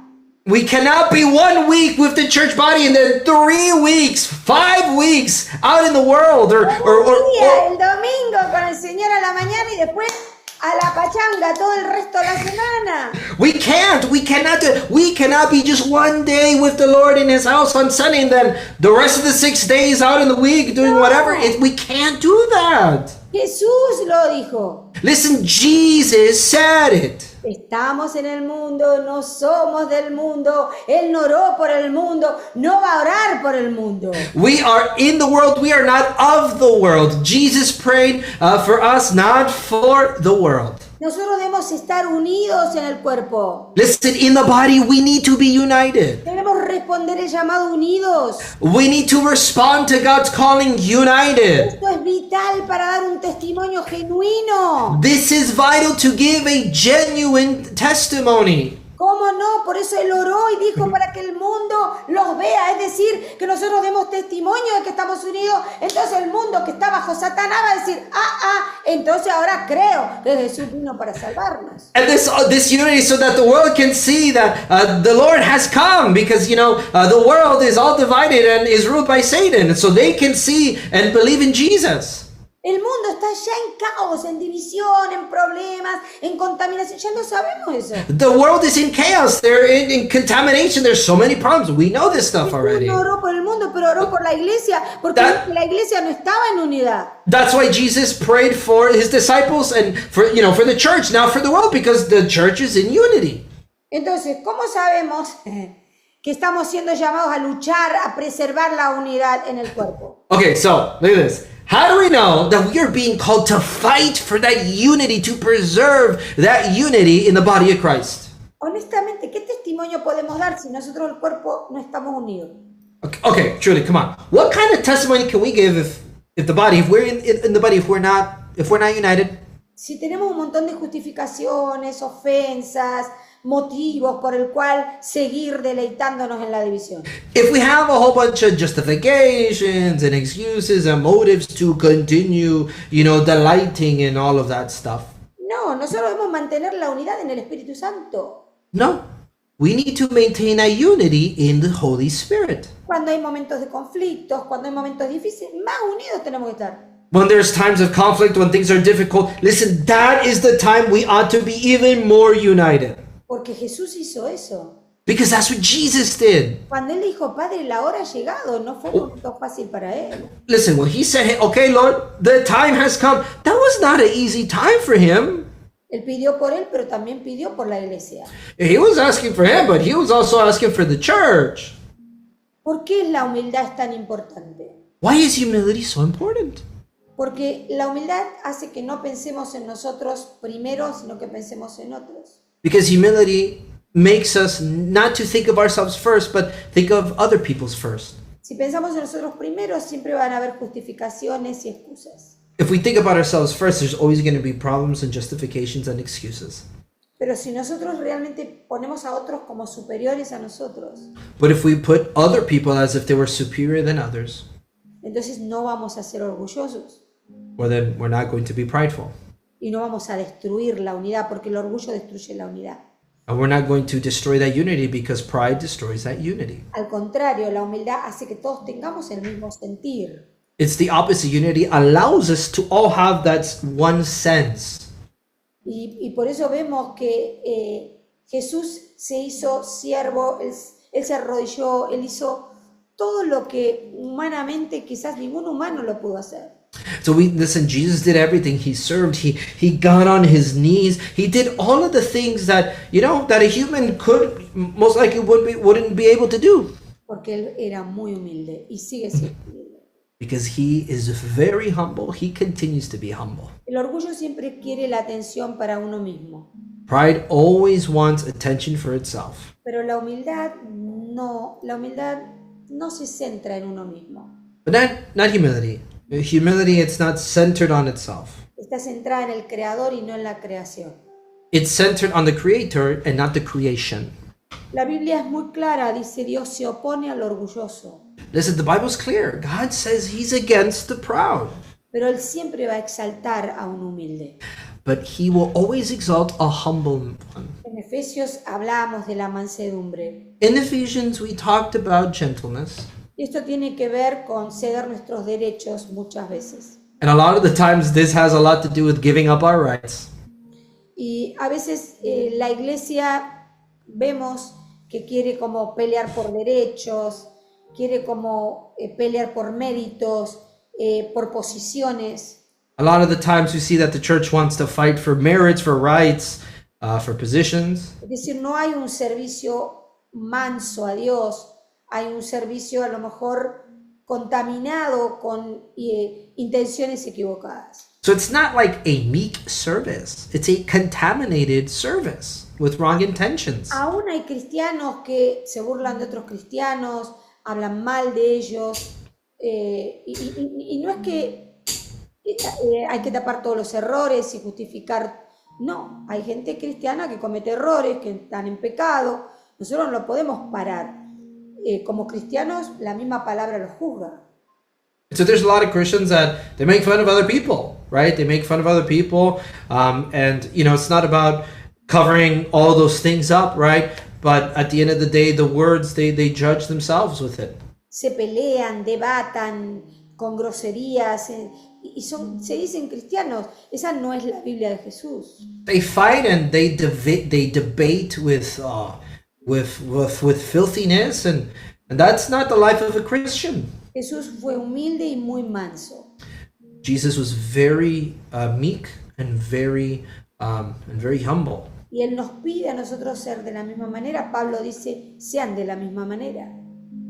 B: We cannot be 1 week with the church body and then 3 weeks, 5 weeks out in the world
A: Un día, el domingo con el Señor a la mañana y después a la pachanga todo el resto de la semana.
B: we cannot do it. We cannot be just 1 day with the Lord in his house on Sunday and then the rest of the 6 days out in the week doing whatever. We can't do that.
A: Jesús lo dijo.
B: Listen, Jesus said it.
A: Estamos en el mundo, no somos del mundo. Él no oró por el mundo, no va a orar por el mundo.
B: We are in the world, we are not of the world. Jesus prayed for us, not for the world.
A: Nosotros debemos estar unidos en el cuerpo.
B: Listen, in the body, we need to be united.
A: Debemos responder el llamado unidos.
B: We need to respond to God's calling united.
A: Esto es vital para dar un testimonio genuino.
B: This is vital to give a genuine testimony.
A: ¿Cómo no? Por eso Él oró y dijo para que el mundo los vea. Es decir, que nosotros demos testimonio de que estamos unidos. Entonces el mundo que está bajo Satanás va a decir, entonces ahora creo que Jesús vino para salvarnos.
B: And this unity so that the world can see that the Lord has come, because, the world is all divided and is ruled by Satan. So they can see and believe in Jesus.
A: El mundo está ya en caos, en división, en problemas, en contaminación. Ya lo sabemos eso.
B: The world is in chaos. They're in contamination. There's so many problems. We know this stuff
A: Jesús
B: already.
A: no oró por el mundo, pero oró por la iglesia, porque la iglesia no estaba en unidad.
B: That's why Jesus prayed for his disciples and for the church, now for the world, because the church is in unity.
A: Entonces, ¿cómo sabemos que estamos siendo llamados a luchar, a preservar la unidad en el cuerpo?
B: Okay, so look at this. How do we know that we are being called to fight for that unity, to preserve that unity in the body of Christ?
A: Honestamente, ¿qué testimonio podemos dar si nosotros el cuerpo no estamos unidos?
B: Okay, truly, come on. What kind of testimony can we give if the body, if we're in the body, if we're not united?
A: Si tenemos un montón de justificaciones, ofensas, motivos por el cual seguir deleitándonos en la división.
B: If we have a whole bunch of justifications and excuses and motives to continue, delighting in all of that stuff.
A: No, nosotros debemos mantener la unidad en el Espíritu Santo.
B: No, we need to maintain a unity in the Holy Spirit.
A: Cuando hay momentos de conflictos, cuando hay momentos difíciles, más unidos tenemos que estar.
B: When there's times of conflict, when things are difficult, listen, that is the time we ought to be even more united.
A: Porque Jesús hizo eso.
B: Because that's what Jesus did.
A: Cuando él dijo, Padre, la hora ha llegado, no fue un momento fácil para él.
B: Listen, when he said, hey, okay, Lord, the time has come, that was not an easy time for him.
A: Él pidió por él, pero también pidió por la iglesia.
B: He was asking for him, but he was also asking for the church.
A: ¿Por qué la humildad es tan importante?
B: Why is humility so important?
A: Porque la humildad hace que no pensemos en nosotros primero, sino que pensemos en otros.
B: Because humility makes us not to think of ourselves first, but think of other people's first.
A: Si pensamos en nosotros primero, siempre van a haber justificaciones y excusas.
B: If we think about ourselves first, there's always going to be problems and justifications and excuses.
A: Pero si nosotros realmente ponemos a otros como superiores a nosotros,
B: But if we put other people as if they were superior than others,
A: entonces no vamos a ser orgullosos
B: well, then we're not going to be prideful.
A: y no vamos a destruir la unidad, porque el orgullo destruye la unidad.
B: And we're not going to destroy that unity because pride destroys that unity.
A: Al contrario, la humildad hace que todos tengamos el mismo sentir.
B: It's the opposite. Unity allows us to all have that one sense.
A: Y por eso vemos que Jesús se hizo siervo, él se arrodilló, él hizo todo lo que humanamente quizás ningún humano lo pudo hacer.
B: So listen, Jesus did everything. He served, he got on his knees. He did all of the things that, that a human could, most likely wouldn't be able to do.
A: Porque él era muy humilde y sigue siendo humilde.
B: Because he is very humble. He continues to be humble.
A: El orgullo siempre quiere la atención para uno mismo,
B: Pride always wants attention for itself.
A: pero la humildad no se centra en uno mismo.
B: But not humility. Humility, it's not centered on itself.
A: Está centrada en el creador y no en la creación.
B: It's centered on the creator and not the creation.
A: La Biblia es muy clara, dice Dios se opone al orgulloso,
B: Listen, the Bible's clear. God says he's against the proud,
A: pero él siempre va a exaltar a un humilde.
B: but he will always exalt a humble one.
A: En Efesios hablamos de la mansedumbre.
B: In Ephesians, we talked about gentleness.
A: Y esto tiene que ver con ceder nuestros derechos muchas veces.
B: And a lot of the times, this has a lot to do with giving up our rights.
A: Y a veces la iglesia vemos que quiere como pelear por derechos, quiere como pelear por méritos, por posiciones.
B: A lot of the times, we see that the church wants to fight for merits, for rights, for positions.
A: Es decir, no hay un servicio manso a Dios, hay un servicio a lo mejor contaminado con intenciones equivocadas.
B: So it's not like a meek service. It's a contaminated service with wrong intentions.
A: Aún hay cristianos que se burlan de otros cristianos, hablan mal de ellos, y no es que hay que tapar todos los errores y justificar. No, hay gente cristiana que comete errores, que están en pecado. Nosotros no lo podemos parar. Como cristianos, la misma palabra los juzga.
B: So there's a lot of Christians that they make fun of other people, right? They make fun of other people, and it's not about covering all those things up, right? But at the end of the day, the words they judge themselves with it.
A: Se pelean, debatan con groserías y se dicen cristianos. Esa no es la Biblia de Jesús.
B: They fight and they debate with filthiness, and that's not the life of a Christian.
A: Jesús fue humilde y muy manso.
B: Jesus was very meek and very humble.
A: Y Él nos pide a nosotros ser de la misma manera. Pablo dice, sean de la misma manera.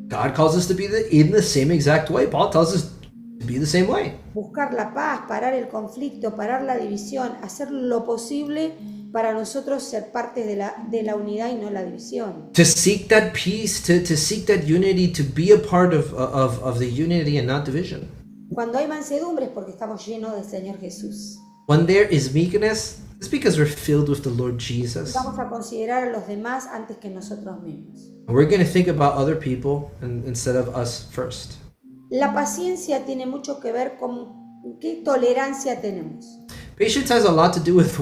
B: God calls us to be in the same exact way. Paul tells us to be the same way.
A: Buscar la paz, parar el conflicto, parar la división, hacer lo posible para nosotros ser parte de la unidad y no la división.
B: To seek that peace, to seek that unity, to be a part of the unity and not division.
A: Cuando hay mansedumbre es porque estamos llenos del Señor Jesús.
B: When there is meekness, it's because we're filled with the Lord Jesus.
A: Vamos a considerar a los demás antes que nosotros mismos.
B: And we're going to think about other people instead of us first.
A: La paciencia tiene mucho que ver con qué tolerancia tenemos.
B: Patience has a lot to do with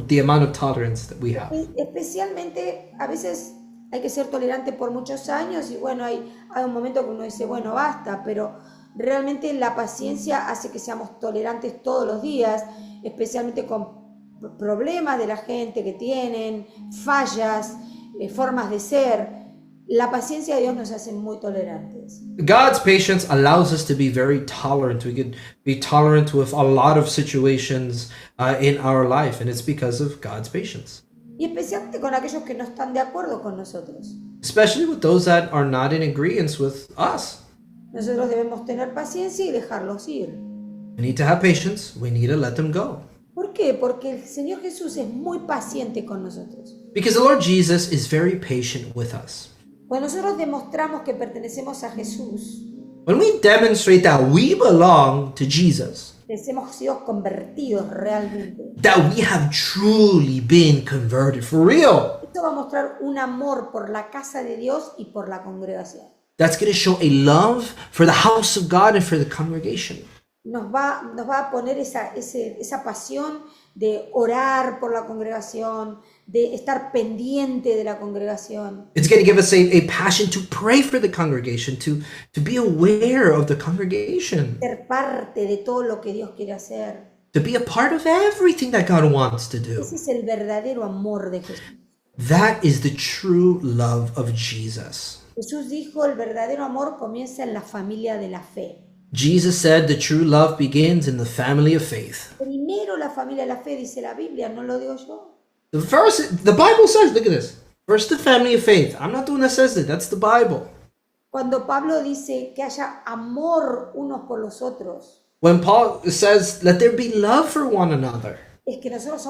B: the amount of tolerance that we have.
A: Especialmente a veces hay que ser tolerante por muchos años y bueno, hay un momento que uno dice, bueno, basta, pero realmente la paciencia hace que seamos tolerantes todos los días, especialmente con problemas de la gente que tienen, fallas, formas de ser. La paciencia de Dios nos hace muy tolerantes.
B: God's patience allows us to be very tolerant. We can be tolerant with a lot of situations in our life, and it's because of God's patience.
A: Y especialmente con aquellos que no están de acuerdo con nosotros.
B: Especially with those that are not in agreement with us.
A: Nosotros debemos tener paciencia y dejarlos ir.
B: We need to have patience. We need to let them go.
A: ¿Por qué? Porque el Señor Jesús es muy paciente con nosotros.
B: Because the Lord Jesus is very patient with us.
A: Cuando nosotros demostramos que pertenecemos a Jesús,
B: When we demonstrate that we belong to Jesus,
A: les hemos sido convertidos realmente.
B: that we have truly been converted for real,
A: Esto va a mostrar un amor por la casa de Dios y por la congregación.
B: that's going to show a love for the house of God and for the congregation.
A: Nos va a poner esa pasión de orar por la congregación, de estar pendiente de la congregación.
B: It's going to give us a passion to pray for the congregation, to be aware of the congregation,
A: Ser parte de todo lo que Dios quiere hacer.
B: to be a part of everything that God wants to do.
A: Ese es el verdadero amor de Jesús.
B: That is the true love of Jesus.
A: Jesús dijo, el verdadero amor comienza en la familia de la fe.
B: Jesus said the true love begins in the family of faith.
A: Primero la familia de la fe, dice la Biblia, no lo digo yo.
B: The Bible says, look at this. First, the family of faith. I'm not the one that says that. That's the Bible.
A: Cuando Pablo dice que haya amor unos por los otros,
B: When Paul says, let there be love for one another.
A: es que nosotros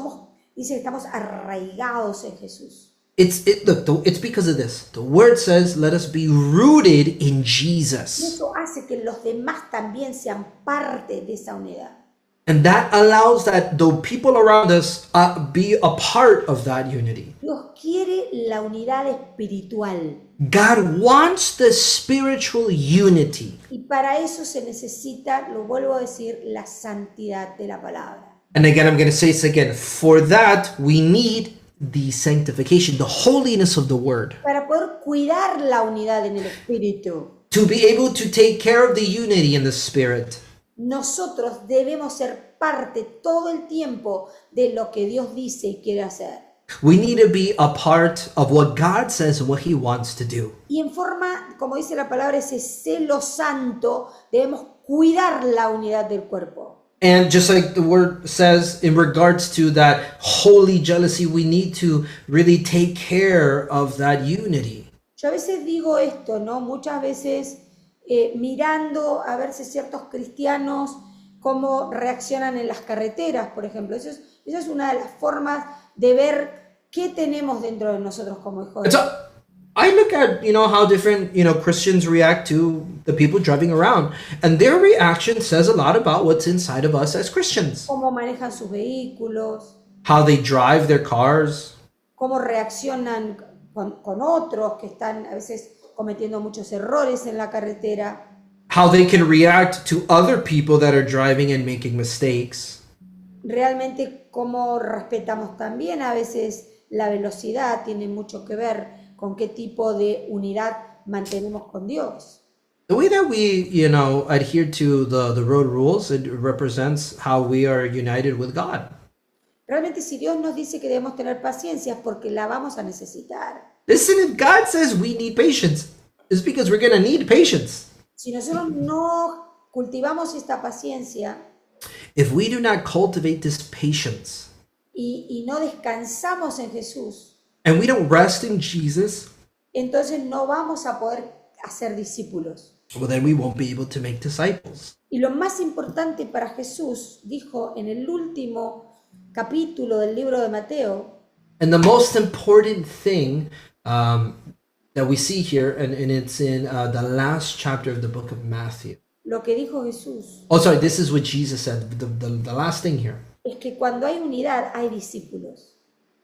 A: dice que estamos arraigados en Jesús.
B: It's because of this. The word says, let us be rooted in
A: Y
B: Jesus.
A: eso hace que los demás también sean parte de esa unidad.
B: And that allows that the people around us be a part of that unity.
A: Dios quiere la unidad espiritual
B: God wants the spiritual unity.
A: y para eso se necesita, lo vuelvo a decir, la santidad de la palabra.
B: And again, I'm going to say this again. For that, we need the sanctification, the holiness of the word.
A: Para poder cuidar la unidad en el espíritu,
B: To be able to take care of the unity in the spirit.
A: nosotros debemos ser parte todo el tiempo de lo que Dios dice y quiere hacer.
B: We need to be a part of what God says and what He wants to do.
A: Y en forma, como dice la palabra, ese celo santo, debemos cuidar la unidad del cuerpo.
B: And just like the word says in regards to that holy jealousy, we need to really take care of that unity.
A: Yo a veces digo esto, ¿no? Muchas veces mirando a ver si ciertos cristianos cómo reaccionan en las carreteras, por ejemplo. Esa es una de las formas de ver qué tenemos dentro de nosotros como hijos de
B: And
A: Dios.
B: so I look at, how different, Christians react to the people driving around. And their reaction says a lot about what's inside of us as Christians.
A: Cómo manejan sus vehículos,
B: How they drive their cars,
A: cómo reaccionan con otros que están a veces cometiendo muchos errores en la carretera.
B: how they can react to other people that are driving and making mistakes.
A: Realmente cómo respetamos también a veces la velocidad, tiene mucho que ver con qué tipo de unidad mantenemos con Dios.
B: The way that we, adhere to the road rules, it represents how we are united with God.
A: Realmente si Dios nos dice que debemos tener paciencia es porque la vamos a necesitar.
B: Listen, if God says we need patience, it's because we're going to need patience.
A: Si nosotros no cultivamos esta paciencia
B: If we do not cultivate this patience
A: y no descansamos en Jesús,
B: and we don't rest in Jesus,
A: entonces no vamos a poder hacer discípulos.
B: well, then we won't be able to make disciples.
A: Y lo más importante para Jesús, dijo en el último capítulo del libro de Mateo,
B: And the most important thing that we see here, and it's in the last chapter of the book of Matthew.
A: lo que dijo Jesús,
B: Oh, sorry, this is what Jesus said. The last thing here
A: es que cuando hay unidad hay discípulos.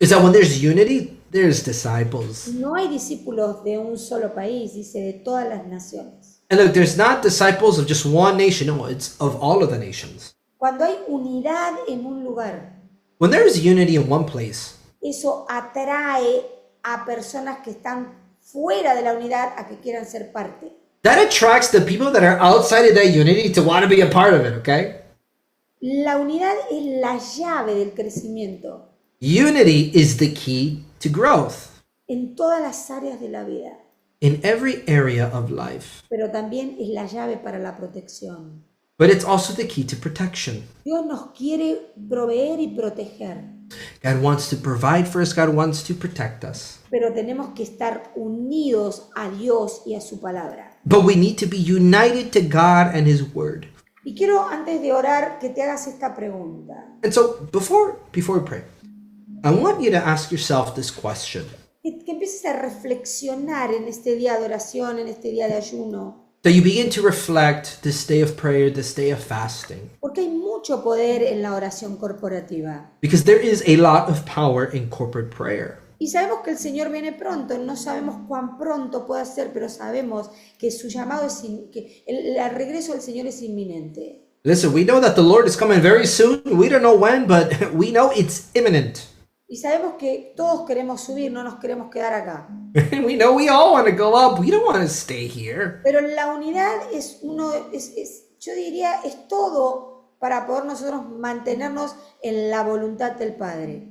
B: is that when there's unity, there's disciples.
A: No hay discípulos de un solo país, dice de todas las naciones.
B: And look, there's not disciples of just one nation. No, it's of all of the nations.
A: Cuando hay unidad en un lugar,
B: When there is unity in one place,
A: eso atrae a personas que están fuera de la unidad a que quieran ser parte.
B: that attracts the people that are outside of that unity to want to be a part of it, okay?
A: La unidad es la llave del crecimiento.
B: Unity is the key to growth.
A: en todas las áreas de la vida,
B: in every area of life.
A: pero también es la llave para la protección.
B: But it's also the key to protection.
A: Dios nos quiere proveer y proteger,
B: God wants to provide for us, God wants to protect us.
A: pero tenemos que estar unidos a Dios y a su palabra.
B: But we need to be united to God and His Word.
A: Y quiero, antes de orar, que te hagas esta pregunta.
B: And so before we pray, I want you to ask yourself this question.
A: Que empieces a reflexionar en este día de oración, en este día de ayuno.
B: That you begin to reflect this day of prayer, this day of fasting.
A: Porque hay mucho poder en la oración corporativa.
B: Because there is a lot of power in corporate prayer.
A: Y sabemos que el Señor viene pronto, no sabemos cuán pronto puede ser, pero sabemos que su llamado es, que el regreso del Señor es inminente.
B: Listen, we know that the Lord is coming very soon. We don't know when, but we know it's imminent.
A: Y sabemos que todos queremos subir, no nos queremos quedar acá.
B: And we know we all want to go up. We don't want to stay here.
A: Pero la unidad yo diría, es todo para poder nosotros mantenernos en la voluntad del Padre.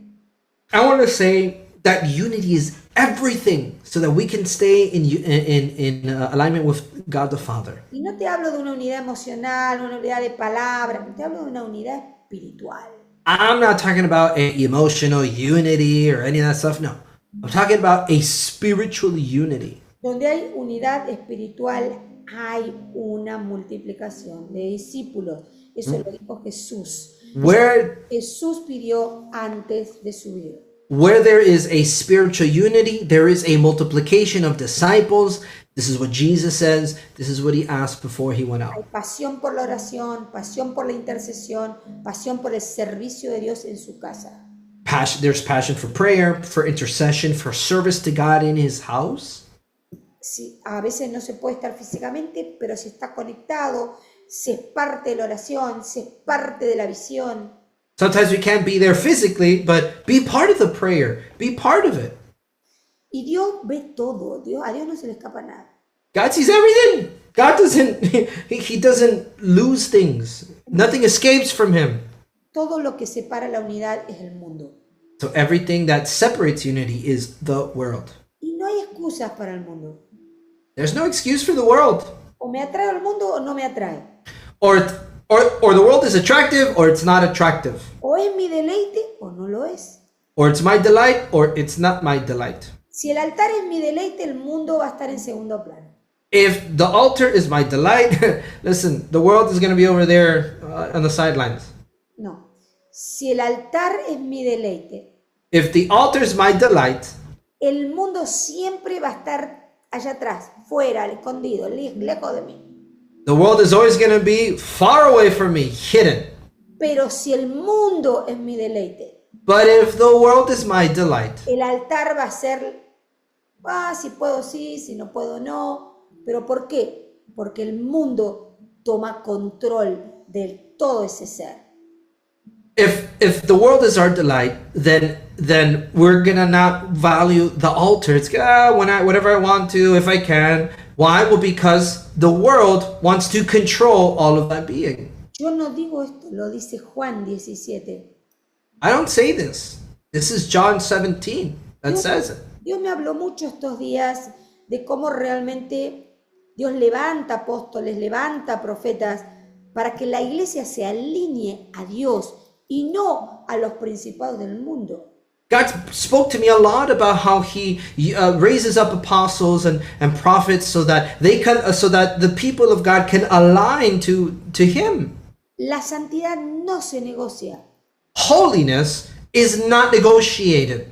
B: I want to say that unity is everything so that we can stay in alignment with God the Father.
A: Y no te hablo de una unidad emocional, una unidad de palabra, te hablo de una unidad espiritual.
B: I'm not talking about an emotional unity or any of that stuff. No, I'm talking about a spiritual unity.
A: Donde hay unidad espiritual, hay una multiplicación de discípulos. Eso lo dijo Jesús. Jesús pidió antes de subir.
B: Where there is a spiritual unity, there is a multiplication of disciples. This is what Jesus says. This is what he asked before he went out.
A: Hay pasión por la oración, pasión por la intercesión, pasión por el servicio de Dios en su casa.
B: There's passion for prayer, for intercession, for service to God in his house.
A: Sí, a veces no se puede estar físicamente, pero si está conectado, se es parte de la oración, se es parte de la visión.
B: Sometimes we can't be there physically, but be part of the prayer. Be part of it.
A: Y Dios ve todo. A Dios no se le escapa nada.
B: God sees everything. God doesn't, he doesn't lose things. Nothing escapes from him.
A: Todo lo que separa la unidad es el mundo.
B: So everything that separates unity is the world.
A: Y no hay excusas para el mundo.
B: There's no excuse for the world.
A: O me atrae al mundo o no me atrae.
B: Or the world is attractive or it's not attractive.
A: O es mi deleite o no lo es.
B: Or it's my delight or it's not my delight.
A: Si el altar es mi deleite, el mundo va a estar en segundo plano.
B: If the altar is my delight, listen, the world is going to be over there on the sidelines.
A: No. Si el altar es mi deleite,
B: If the altar is my delight,
A: el mundo siempre va a estar allá atrás, fuera, escondido, lejos de mí.
B: the world is always going to be far away from me, hidden.
A: Pero si el mundo es mi deleite,
B: But if the world is my delight,
A: el altar va a ser, si puedo sí, si no puedo no. ¿Pero por qué? Porque el mundo toma control de todo ese ser.
B: if the world is our delight, then we're gonna not value the altar. It's whenever I want to, if I can. Why? Well, because the world wants to control all of that being.
A: Yo no digo esto, lo dice Juan 17.
B: I don't say this. This is John 17 that says it.
A: Dios me habló mucho estos días de cómo realmente Dios levanta apóstoles, levanta profetas para que la iglesia se alinee a Dios y no a los principados del mundo.
B: God spoke to me a lot about how He raises up apostles and prophets so that the people of God can align to Him.
A: La santidad no se negocia.
B: Holiness is not negotiated.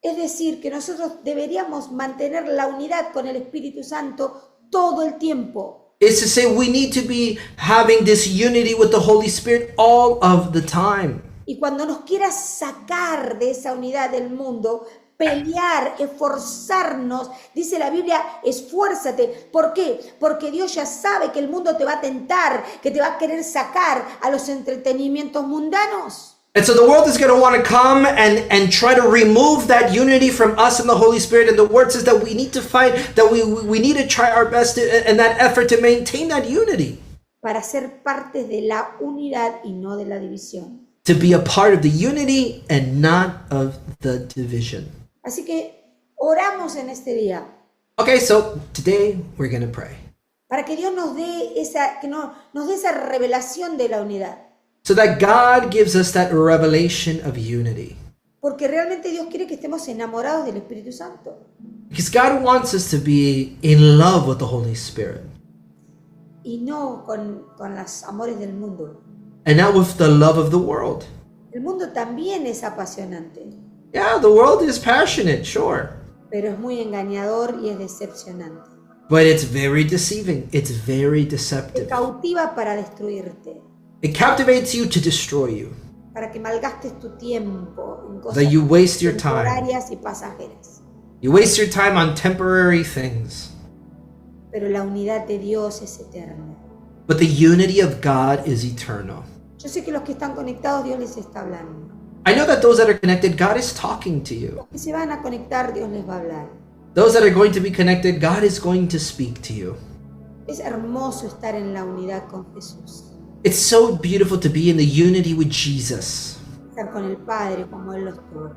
A: Es decir, que nosotros deberíamos mantener la unidad con el Espíritu Santo todo el tiempo.
B: It's to say we need to be having this unity with the Holy Spirit all of the time.
A: Y cuando nos quiera sacar de esa unidad del mundo, pelear, esforzarnos, dice la Biblia, esfuérzate. ¿Por qué? Porque Dios ya sabe que el mundo te va a tentar, que te va a querer sacar a los entretenimientos mundanos.
B: And so the world is going to want to come and try to remove that unity from us and the Holy Spirit. And the word says that we need to fight, that we need to try our best in that effort to maintain that unity.
A: Para ser parte de la unidad y no de la división.
B: To be a part of the unity and not of the division.
A: Así que Oramos en este día
B: Okay, so today we're going to pray.
A: para que Dios nos dé nos dé esa revelación de la unidad.
B: So that God gives us that revelation of unity.
A: Porque realmente Dios quiere que estemos enamorados del Espíritu Santo.
B: Because God wants us to be in love with the Holy Spirit.
A: Y no con los amores del mundo.
B: And not with the love of the world.
A: El mundo también es apasionante,
B: Yeah, the world is passionate, sure.
A: pero es muy engañador y es decepcionante.
B: But it's very deceiving. It's very
A: Te
B: deceptive.
A: cautiva para destruirte,
B: It captivates you to destroy you.
A: para que malgastes tu tiempo en cosas
B: That you waste your time.
A: temporarias y pasajeras.
B: You waste your time on temporary things.
A: Pero la unidad de Dios es eterna.
B: But the unity of God is eternal.
A: Yo sé que los que están conectados, Dios les está hablando.
B: I know that those that are connected, God is talking to you.
A: Los que se van a conectar, Dios les va a hablar.
B: Those that are going to be connected, God is going to speak to you.
A: Es hermoso estar en la unidad con Jesús.
B: It's so beautiful to be in the unity with Jesus.
A: Estar con el Padre como Él lo estuvo.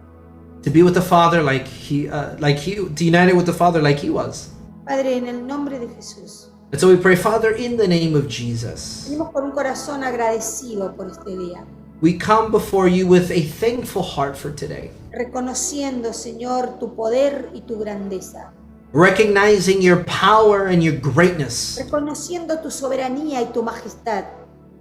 B: To be with the Father to unite it with the Father like He was.
A: Padre, en el nombre de Jesús,
B: And so we pray, Father, in the name of Jesus,
A: venimos con un corazón agradecido por este día,
B: we come before you with a thankful heart for today,
A: reconociendo, Señor, tu poder y tu grandeza,
B: recognizing your power and your greatness,
A: reconociendo tu soberanía y tu majestad,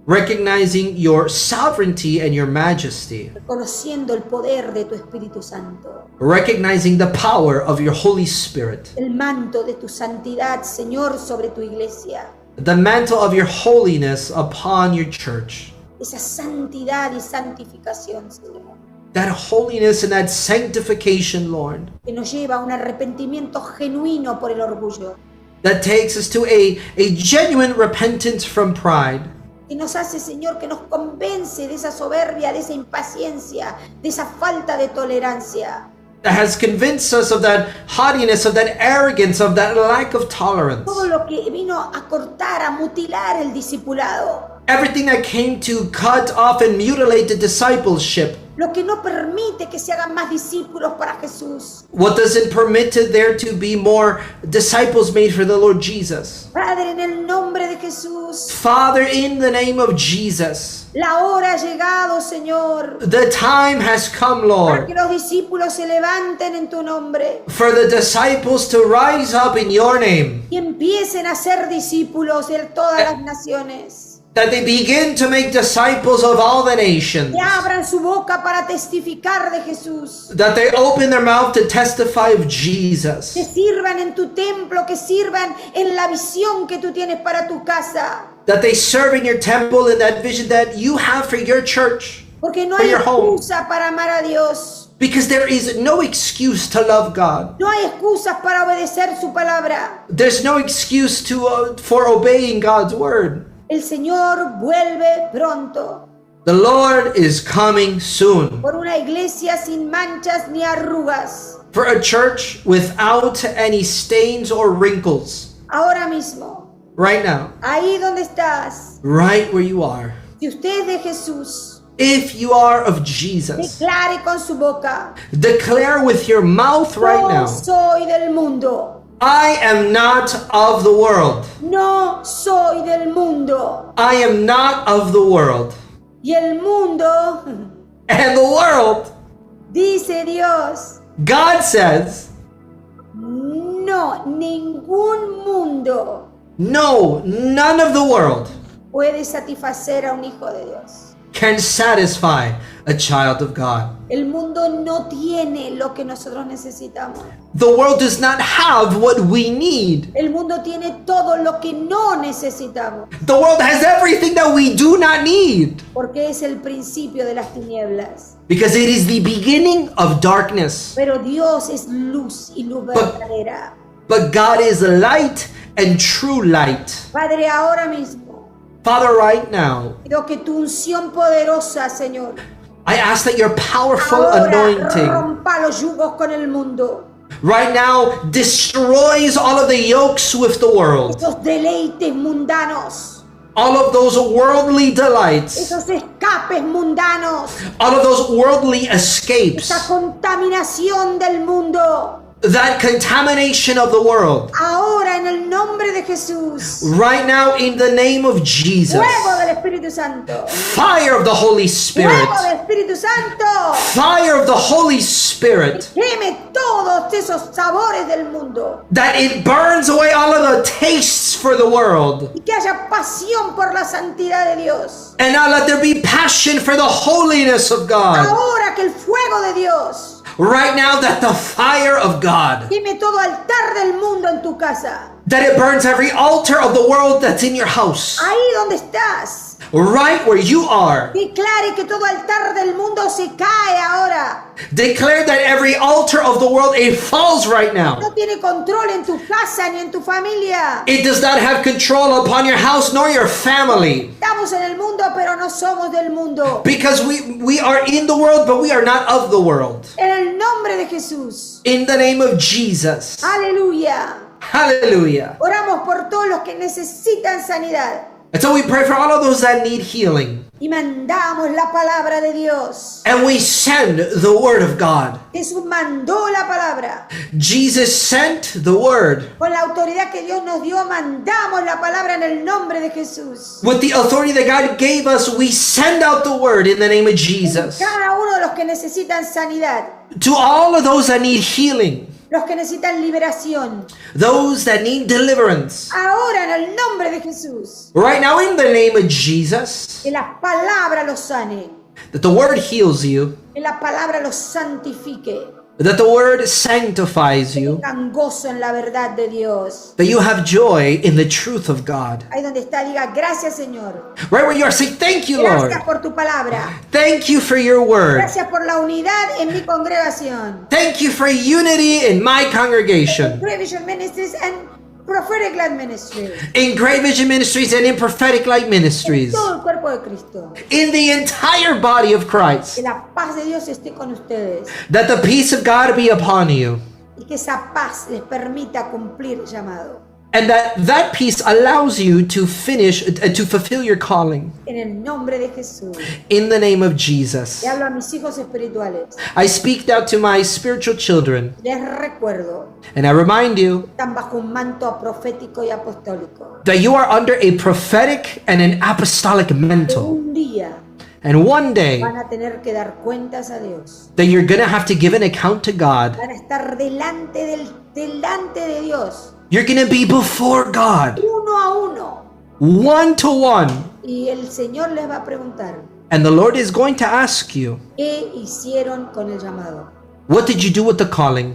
B: recognizing your sovereignty and your majesty,
A: reconociendo el poder de tu Espíritu Santo,
B: recognizing the power of your Holy Spirit,
A: el manto de tu santidad, Señor, sobre tu iglesia,
B: the mantle of your holiness upon your church,
A: esa santidad y santificación, Señor,
B: that holiness and that sanctification, Lord,
A: que nos lleva a un arrepentimiento genuino por el orgullo,
B: that takes us to a genuine repentance from pride,
A: que nos hace, Señor, que nos convence de esa soberbia, de esa impaciencia, de esa falta de tolerancia.
B: that has convinced us of that haughtiness, of that arrogance, of that lack of tolerance.
A: Todo lo que vino a cortar, a mutilar el discipulado.
B: Everything that came to cut off and mutilate the discipleship.
A: Lo que no permite que se hagan más discípulos para Jesús.
B: What doesn't permit there to be more disciples made for the Lord Jesus.
A: Padre, en el nombre de Jesús,
B: Father, in the name of Jesus,
A: la hora ha llegado, Señor,
B: the time has come,
A: para que
B: Lord,
A: los discípulos se levanten en tu nombre
B: for the disciples to rise up in your name,
A: y empiecen a ser discípulos de todas las naciones.
B: that they begin to make disciples of all the nations,
A: Que abran su boca para testificar de Jesús.
B: that they open their mouth to testify of
A: Que
B: Jesus,
A: sirvan en tu templo, que sirvan en la visión que tú tienes para tu casa.
B: that they serve in your temple in that vision that you have for your church,
A: Porque no
B: for
A: hay
B: your home.
A: excusa para amar a Dios.
B: Because there is no excuse to love God.
A: No hay excusas para obedecer su palabra.
B: There's no excuse for obeying God's word.
A: El Señor vuelve pronto
B: The Lord is coming soon
A: por una iglesia sin manchas ni arrugas.
B: for a church without any stains or wrinkles.
A: Ahora mismo,
B: Right now,
A: ahí donde estás,
B: right where you are.
A: si usted es de Jesús,
B: If you are of Jesus,
A: declare con su boca:
B: declare with your mouth right
A: no
B: now,
A: soy del mundo.
B: I am not of the world.
A: No soy del mundo.
B: I am not of the world.
A: Y el mundo,
B: And the world,
A: dice Dios,
B: God says,
A: no, ningún mundo
B: no, none of the world
A: puede satisfacer a un hijo de Dios.
B: can satisfy a child of God.
A: El mundo no tiene lo que nosotros necesitamos.
B: The world does not have what we need.
A: El mundo tiene todo lo que no necesitamos,
B: The world has everything that we do not need
A: porque es el principio de las tinieblas.
B: because it is the beginning of darkness.
A: Pero Dios es luz y luz verdadera.
B: But God is light and true light.
A: Padre, ahora mismo,
B: Father, right now,
A: pido que tu unción poderosa, Señor,
B: I ask that your powerful
A: ahora
B: anointing
A: rompa los yugos con el mundo.
B: right now destroys all of the yokes with the world,
A: Esos deleites mundanos,
B: all of those worldly delights,
A: esos escapes mundanos,
B: all of those worldly escapes,
A: esa contaminación del mundo.
B: that contamination of the world.
A: Ahora en el nombre de Jesús.
B: Right now, in the name of Jesus.
A: Fuego del Espíritu Santo.
B: Fire of the Holy Spirit.
A: Fuego del Espíritu Santo.
B: Fire of the Holy Spirit.
A: Queme todos esos sabores del mundo.
B: That it burns away all of the tastes for the world.
A: Y que haya pasión por la santidad de Dios.
B: And now let there be passion for the holiness of God.
A: Ahora que el fuego de Dios
B: Right now, that the fire of God,
A: queme todo altar del mundo en tu casa.
B: that it burns every altar of the world that's in your house.
A: Ahí donde estás.
B: Right where you are.
A: Declare que todo altar del mundo se cae ahora.
B: Declare that every altar of the world, it falls right now.
A: No tiene control en tu casa ni en tu familia.
B: It does not have control upon your house nor your family.
A: Estamos en el mundo, pero no somos del mundo.
B: Because we are in the world, but we are not of the world.
A: En el nombre de Jesús.
B: In the name of Jesus.
A: Aleluya.
B: Hallelujah.
A: Oramos por todos los que necesitan sanidad.
B: And so we pray for all of those that need healing.
A: Y mandamos la palabra de Dios.
B: And we send the word of God.
A: Jesús mandó la palabra.
B: Jesus sent the word.
A: Con la autoridad que Dios nos dio, mandamos la palabra en el nombre de Jesús.
B: With the authority that God gave us, we send out the word in the name of Jesus.
A: Cada uno de los que necesitan sanidad,
B: To all of those that need healing,
A: los que necesitan liberación,
B: those that need deliverance,
A: ahora en el nombre de Jesús,
B: right now in the name of Jesus,
A: que la palabra los sane,
B: that the word heals you,
A: que la palabra los santifique,
B: that the word sanctifies you,
A: tengan gozo en la verdad de Dios.
B: that you have joy in the truth of God.
A: Ahí donde está, diga gracias Señor,
B: Right where you are, say, thank you, Lord.
A: gracias por tu palabra,
B: Thank you for your word.
A: gracias por la unidad en mi congregación.
B: Thank you for unity in my congregation,
A: Great Vision Ministries and Prophetic Light Ministry.
B: in Great Vision Ministries and in Prophetic Light Ministries,
A: Todo el cuerpo de Cristo.
B: in the entire body of
A: Que
B: Christ,
A: la paz de Dios esté con ustedes
B: that the peace of God be upon you,
A: y que esa paz les permita cumplir el llamado.
B: and that peace allows you to finish, to fulfill your calling.
A: En el nombre de Jesús.
B: In the name of Jesus.
A: Le hablo a mis hijos espirituales.
B: I speak now to my spiritual children,
A: Les recuerdo,
B: and I remind you
A: están bajo un manto profético y apostólico.
B: that you are under a prophetic and an apostolic mantle.
A: Un día
B: And one day,
A: van a tener que dar cuentas a Dios.
B: that you're going to have to give an account to God.
A: Van a estar delante de Dios,
B: You're going to be before God,
A: uno a uno.
B: one to one.
A: Y el Señor les va a preguntar,
B: And the Lord is going to ask you,
A: ¿qué hicieron con el llamado?
B: what did you do with the calling?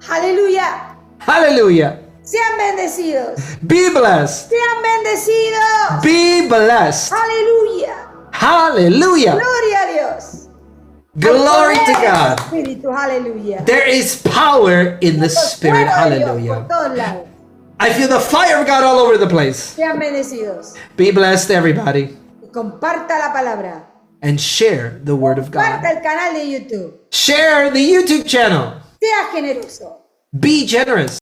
A: Aleluya.
B: Hallelujah.
A: Sean bendecidos.
B: Be blessed.
A: Sean bendecidos.
B: Be blessed.
A: Aleluya.
B: Hallelujah.
A: Gloria a Dios.
B: Glory to
A: Poder del
B: God.
A: Espíritu, aleluya.
B: There is power in the
A: El
B: Spirit.
A: fuego de Dios
B: Hallelujah.
A: por todos lados.
B: I feel the fire of God all over the place.
A: Sean bendecidos.
B: Be blessed, everybody.
A: Y comparta la palabra.
B: And share the word of
A: Comparta
B: God.
A: el canal de YouTube.
B: Share the YouTube channel.
A: Sea generoso.
B: Be generous.